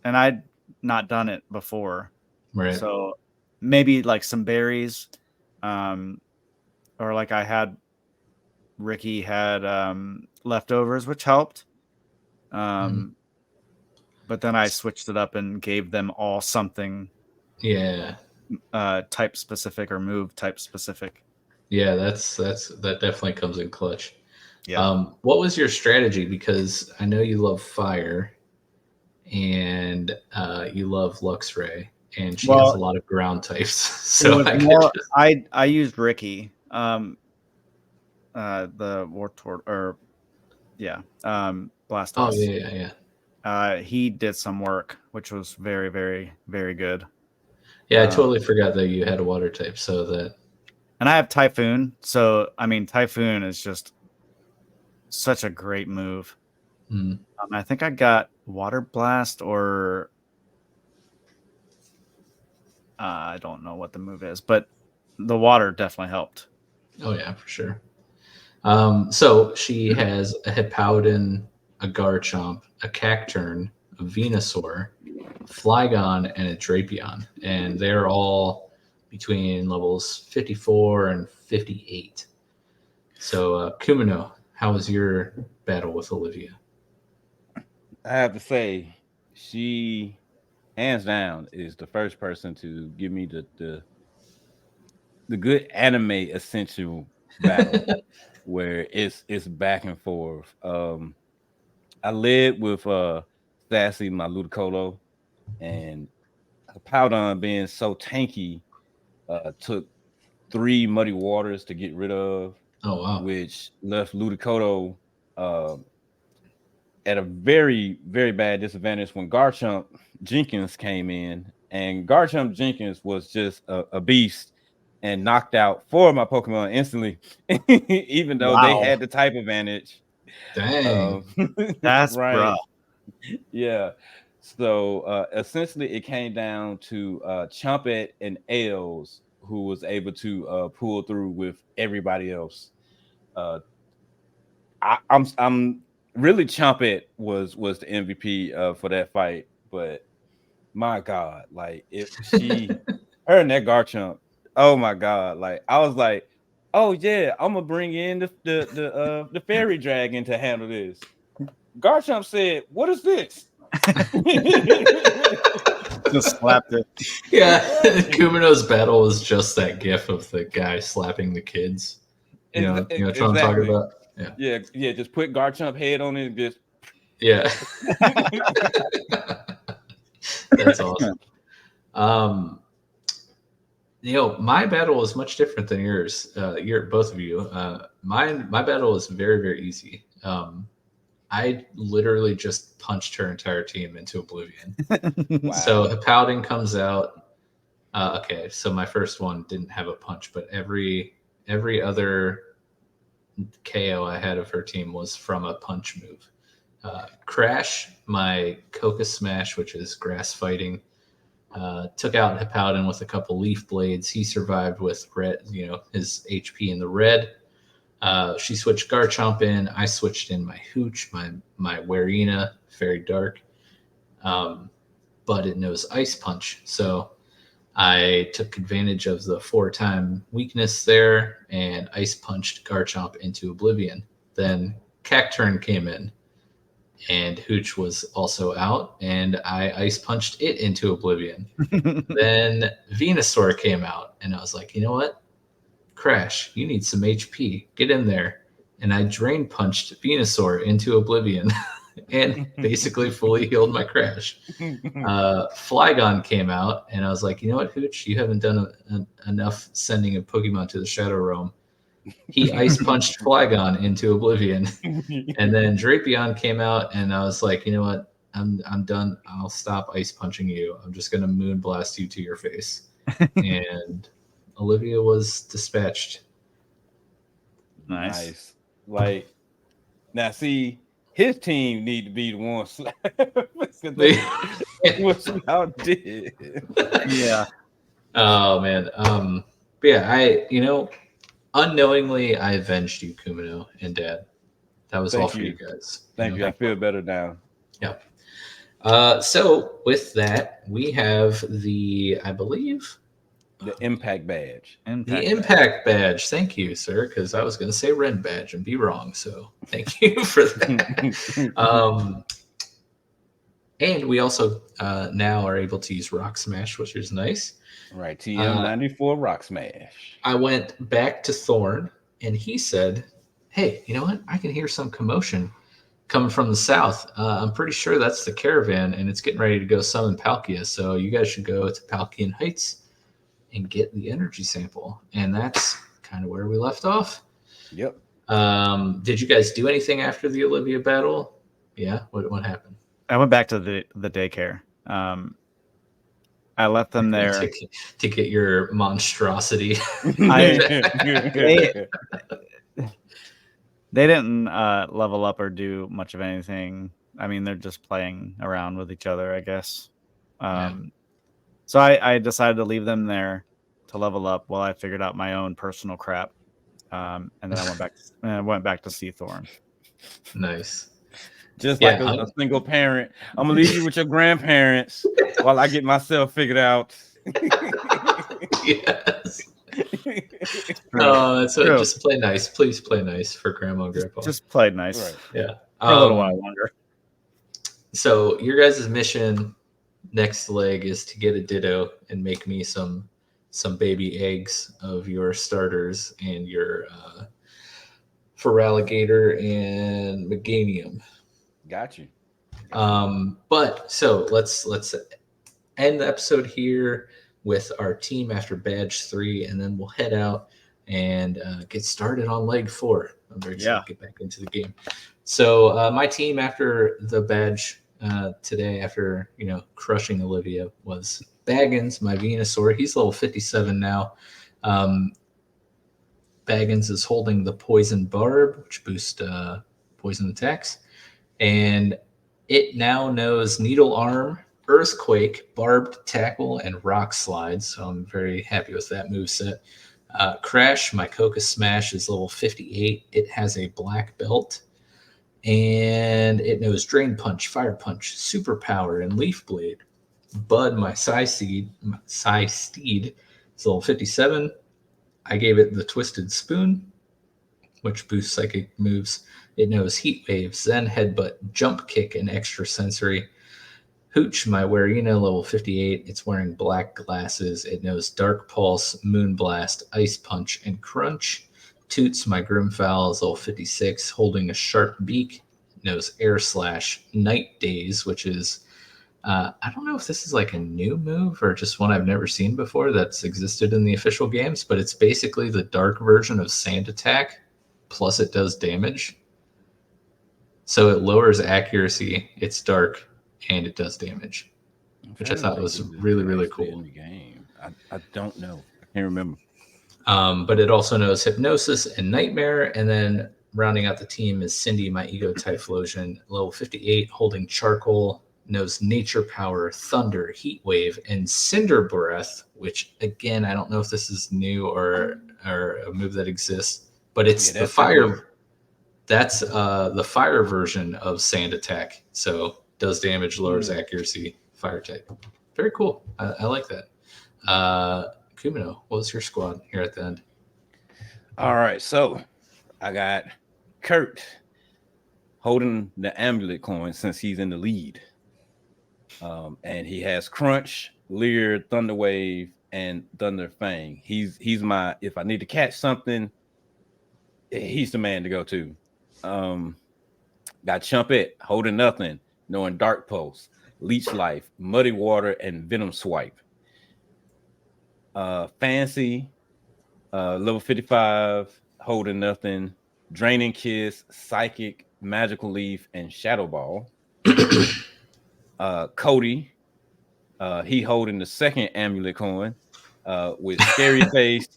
and I'd not done it before.
Right.
So maybe like some berries, or like Ricky had leftovers, which helped. But then I switched it up and gave them all something.
Yeah.
Type specific or move type specific.
Yeah, that definitely comes in clutch.
Yeah.
What was your strategy? Because I know you love fire, and you love Luxray, and she has a lot of ground types. So
I used Ricky, the Wartortle, or Blastoise.
Oh yeah.
He did some work, which was very, very, very good.
Yeah, I totally forgot that you had a water type. So that,
and I have Typhoon. So I mean, Typhoon is just such a great move. I think I got Water Blast, or I don't know what the move is, but the water definitely helped.
Oh yeah, for sure. So she has a Hippowdon, a Garchomp, a Cacturn, a Venusaur, Flygon, and a Drapion, and they're all between levels 54 and 58. So, Kumino, how was your battle with Olivia?
I have to say, she hands down is the first person to give me the good anime essential battle where it's back and forth. I led with Sassy, my Ludicolo, and Powdon being so tanky took 3 Muddy Waters to get rid of.
Oh wow.
Which left Ludicolo at a very, very bad disadvantage when Garchomp Jenkins came in, and Garchomp Jenkins was just a beast and knocked out 4 of my Pokemon instantly, even though they had the type advantage.
Dang.
That's
right.
rough.
Yeah. So essentially it came down to Chompet and Ailes, who was able to pull through with everybody else. I'm really Chompet was the MVP for that fight, but my God, like if her and that Garchomp, oh my God, like I was like, oh yeah, I'm gonna bring in the fairy dragon to handle this. Garchomp said, "What is this?"
Just slapped it.
Yeah, Kumino's battle was just that gif of the guy slapping the kids. You know what I'm talking about?
Yeah. Just put Garchomp head on it and just
yeah. That's awesome. My battle was much different than yours. Both of you. My battle was very, very easy. I literally just punched her entire team into oblivion.
Wow.
So Hippowdon comes out. Okay, so my first one didn't have a punch, but every other KO I had of her team was from a punch move. Crash, my Coca Smash, which is grass fighting, took out Hippowdon with a couple leaf blades. He survived with red, his HP in the red. She switched Garchomp in. I switched in my Hooch, my Warina, very dark. But it knows Ice Punch. So I took advantage of the 4-time weakness there and Ice Punched Garchomp into Oblivion. Then Cacturn came in, and Hooch was also out, and I Ice Punched it into Oblivion. Then Venusaur came out, and I was like, you know what? Crash, you need some HP. Get in there. And I Drain Punched Venusaur into Oblivion and basically fully healed my Crash. Flygon came out, and I was like, you know what, Hooch? You haven't done enough sending a Pokemon to the Shadow Realm. He Ice Punched Flygon into Oblivion. And then Drapion came out, and I was like, you know what? I'm done. I'll stop Ice Punching you. I'm just going to Moon Blast you to your face. And Olivia was dispatched.
Nice.
Like, now see, his team need to be the one what y'all did.
Yeah.
Oh man. But yeah, unknowingly I avenged you, Kumino and Dad. That was all for you guys.
Thank you. I feel better now.
Yeah. So with that, we have I believe,
the Impact Badge.
The Impact Badge. Thank you, sir, because I was going to say Red Badge and be wrong. So thank you for that. And we also now are able to use Rock Smash, which is nice.
Right, TM94 Rock Smash.
I went back to Thorn, and he said, hey, you know what? I can hear some commotion coming from the south. I'm pretty sure that's the caravan, and it's getting ready to go summon Palkia. So you guys should go to Palkian Heights and get the energy sample. And that's kind of where we left off.
Yep.
Did you guys do anything after the Olivia battle? Yeah? What happened?
I went back to the daycare. I left them there
to get your monstrosity.
They didn't level up or do much of anything. I mean, they're just playing around with each other, I guess. So I decided to leave them there to level up while I figured out my own personal crap. And then I went back to see Thorn.
Nice.
Just like a single parent. I'm going to leave you with your grandparents while I get myself figured out.
Yes. Oh, that's what, just play nice. Please play nice for Grandma and Grandpa.
Just play nice.
Right.
Yeah.
For a little while longer.
So your guys' mission next leg is to get a Ditto and make me some baby eggs of your starters and your Feraligatr and Meganium.
Got you.
But so let's end the episode here with our team after badge 3, and then we'll head out and get started on leg 4. I'm very excited to get back into the game. So my team after the badge today, after crushing Olivia, was Baggins, my Venusaur. He's level 57 now. Baggins is holding the Poison Barb, which boosts poison attacks. And it now knows Needle Arm, Earthquake, Barbed Tackle, and Rock Slide. So I'm very happy with that moveset. Crash, my Coca Smash, is level 58. It has a black belt. And it knows Drain Punch, Fire Punch, Super Power, and Leaf Blade. Bud, my Psy Steed, is level 57. I gave it the Twisted Spoon, which boosts psychic moves. It knows Heat Wave, Zen Headbutt, Jump Kick, and Extra Sensory. Hooch, my Warina, level 58. It's wearing black glasses. It knows Dark Pulse, Moonblast, Ice Punch, and Crunch. Toots, my Grimfowl, is level 56, holding a sharp beak. It knows Air Slash, Night Daze, which is, I don't know if this is like a new move or just one I've never seen before that's existed in the official games, but it's basically the dark version of Sand Attack, plus it does damage. So it lowers accuracy, it's dark, and it does damage, which I thought was really, really cool.
In the game. I don't know. I can't remember.
But it also knows Hypnosis and Nightmare. And then rounding out the team is Cindy, my Ego Typhlosion, level 58, holding Charcoal, knows Nature Power, Thunder, Heat Wave, and Cinder Breath, which, again, I don't know if this is new or a move that exists. but it's
Yeah,
the
that's pretty good.
fire. That's the fire version of sand attack. So does damage, lowers accuracy, fire type. Very cool. I like that. Kumino, what was your squad here at the end?
All right, so I got Kurt holding the amulet coin since he's in the lead. And he has Crunch, Lear, Thunderwave, and Thunder Fang. He's my, if I need to catch something, he's the man to go to. Got Chumpet holding nothing, knowing Dark Pulse, Leech Life, Muddy Water, and Venom Swipe. Fancy, level 55, holding nothing, Draining Kiss, Psychic, Magical Leaf, and Shadow Ball. Cody, he holding the second amulet coin with Scary Face.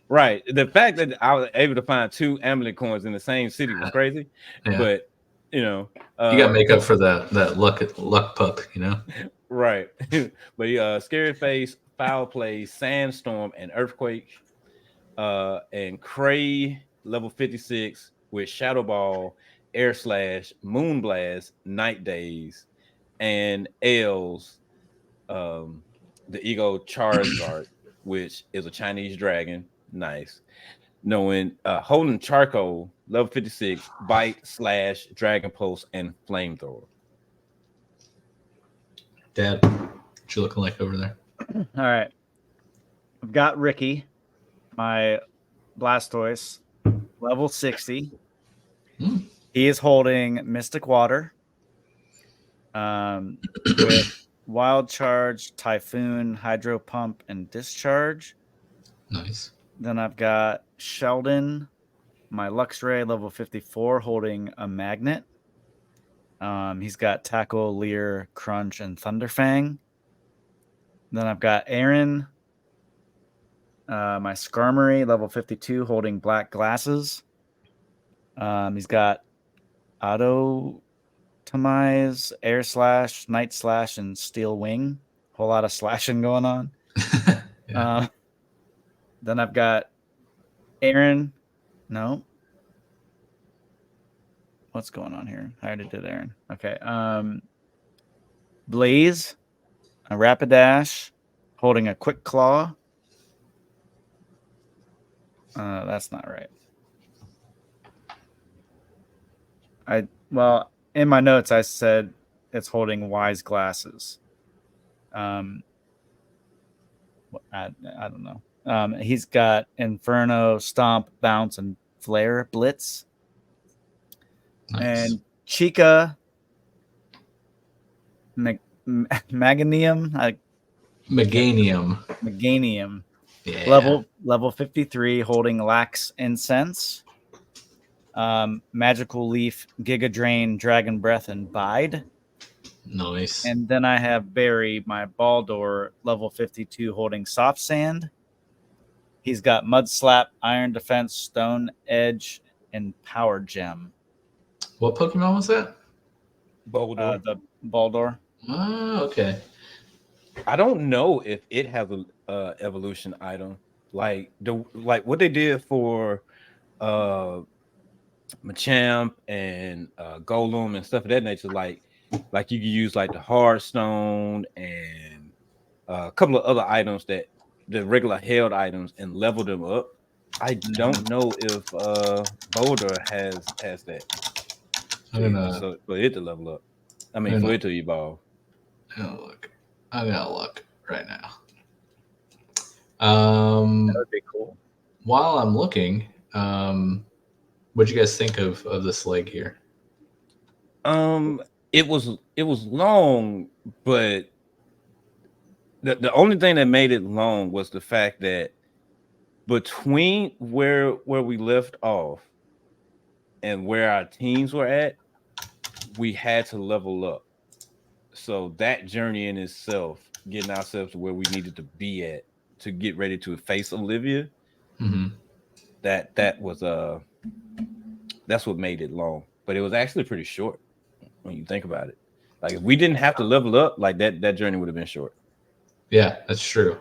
Right. The fact that I was able to find 2 amulet coins in the same city was crazy.
Yeah.
But you know,
you got to make up for that luck pup, you know?
Right. But Scary Face, Foul Play, Sandstorm, and Earthquake. And Cray, level 56, with Shadow Ball, Air Slash, Moon Blast, Night Days, and Els, the Ego Charizard, which is a Chinese dragon. Nice. Knowing holding Charcoal, level 56, Bite, Slash, Dragon Pulse, and Flamethrower.
Dad, what you looking like over there?
All right. I've got Ricky, my Blastoise, level 60. He is holding Mystic Water with Wild Charge, Typhoon, Hydro Pump, and Discharge.
Nice.
Then I've got Sheldon, my Luxray, level 54, holding a Magnet. He's got Tackle, Leer, Crunch, and Thunderfang. Then I've got Aaron, my Skarmory, level 52, holding Black Glasses. He's got Autotomize, Air Slash, Night Slash, and Steel Wing. Whole lot of slashing going on.
Yeah.
Then I've got Aaron. No. What's going on here? I already did Aaron. Okay. Blaze, a Rapidash, holding a Quick Claw. That's not right. Well, in my notes, I said it's holding Wise Glasses. I don't know. He's got Inferno, Stomp, Bounce, and Flare Blitz.
Nice.
And Chica, Meganium,
Meganium. Yeah.
level 53, holding Lax Incense. Magical Leaf, Giga Drain, Dragon Breath, and Bide.
Nice.
And then I have Barry, my Baldur, level 52, holding Soft Sand. He's got Mud Slap, Iron Defense, Stone Edge, and Power Gem.
What Pokemon was that?
Boulder.
The Baldur.
Oh, okay.
I don't know if it has a evolution item like what they did for Machamp and Golem and stuff of that nature. Like you could use like the Hard Stone and a couple of other items that the regular held items and level them up. I don't know if Boulder has that. So for it to level up. I mean, for it to evolve.
Look. I'm gonna look right now.
That would be cool.
While I'm looking, what'd you guys think of this leg here?
It was long, but the only thing that made it long was the fact that between where we left off and where our teams were at, we had to level up. So that journey in itself, getting ourselves to where we needed to be at to get ready to face Olivia, that was that's what made it long. But it was actually pretty short when you think about it. Like if we didn't have to level up, like that journey would have been short.
Yeah, that's true.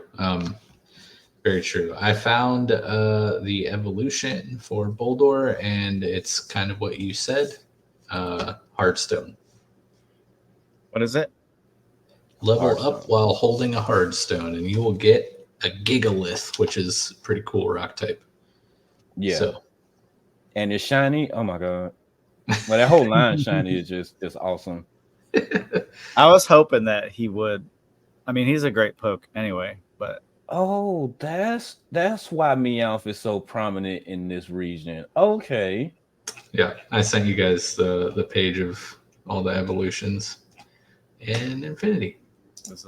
Very true. I found the evolution for Boldor, and it's kind of what you said. Hardstone.
What is it?
Level
Hardstone.
up while holding a Hardstone, and you will get a Gigalith, which is pretty cool rock type.
Yeah.
So,
And it's shiny. Oh my god. Well, that whole line shiny is just awesome.
I was hoping that he would. I mean, he's a great poke anyway, but
Oh, that's why Meowth is so prominent in this region. Okay.
yeah, I sent you guys the page of all the evolutions in Infinity.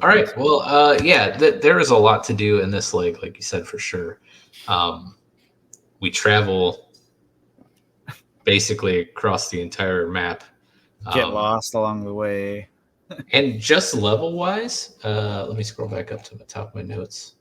All right.
awesome.
Well, yeah, there is a lot to do in this lake, like you said, for sure. We travel basically across the entire map.
Get lost along the way.
And just level wise, let me scroll back up to the top of my notes.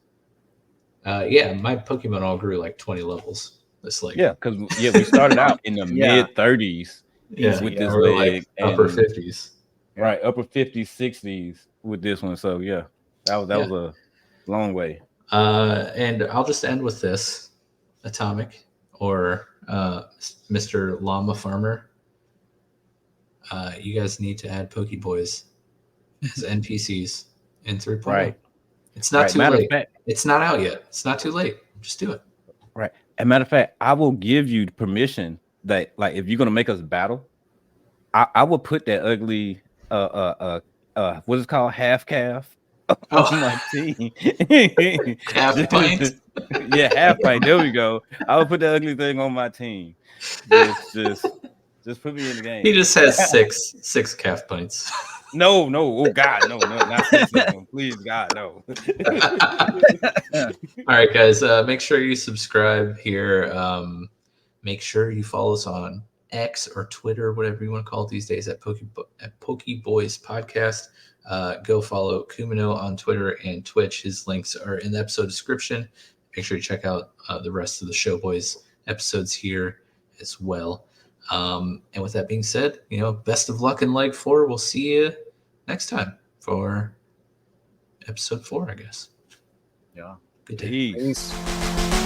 Yeah, my Pokemon all grew like 20 levels this lake.
Yeah, because we started out in the
Yeah.
mid 30s
Yeah,
with
yeah.
this
we're
leg,
like upper
and
50s.
right upper 50s, 60s with this one. So yeah, that was a long way.
And I'll just end with this: Atomic or Mr. Llama Farmer. You guys need to add PokéBoys as NPCs in 3.0.
Right.
It's not too
Matter
late.
of fact,
It's not out yet. It's not too late. Just do it.
right. As a matter of fact, I will give you permission that, like, if you're gonna make us battle, I will put that ugly what is it called, half calf on my team.
Half pint.
Yeah, half pint. There we go. I will put that ugly thing on my team. Just put me in the game.
He just has six calf pints.
No, oh God, no, not 6 of them. Please, God, no.
All right, guys. Make sure you subscribe here. Make sure you follow us on X or Twitter, whatever you want to call it these days, at PokéBoys Podcast. Go follow Kumino on Twitter and Twitch. His links are in the episode description. Make sure you check out the rest of the Showboys episodes here as well. And with that being said, best of luck in Leg 4. We'll see you next time for episode 4, I guess.
Yeah.
Good day.
Peace.
Peace.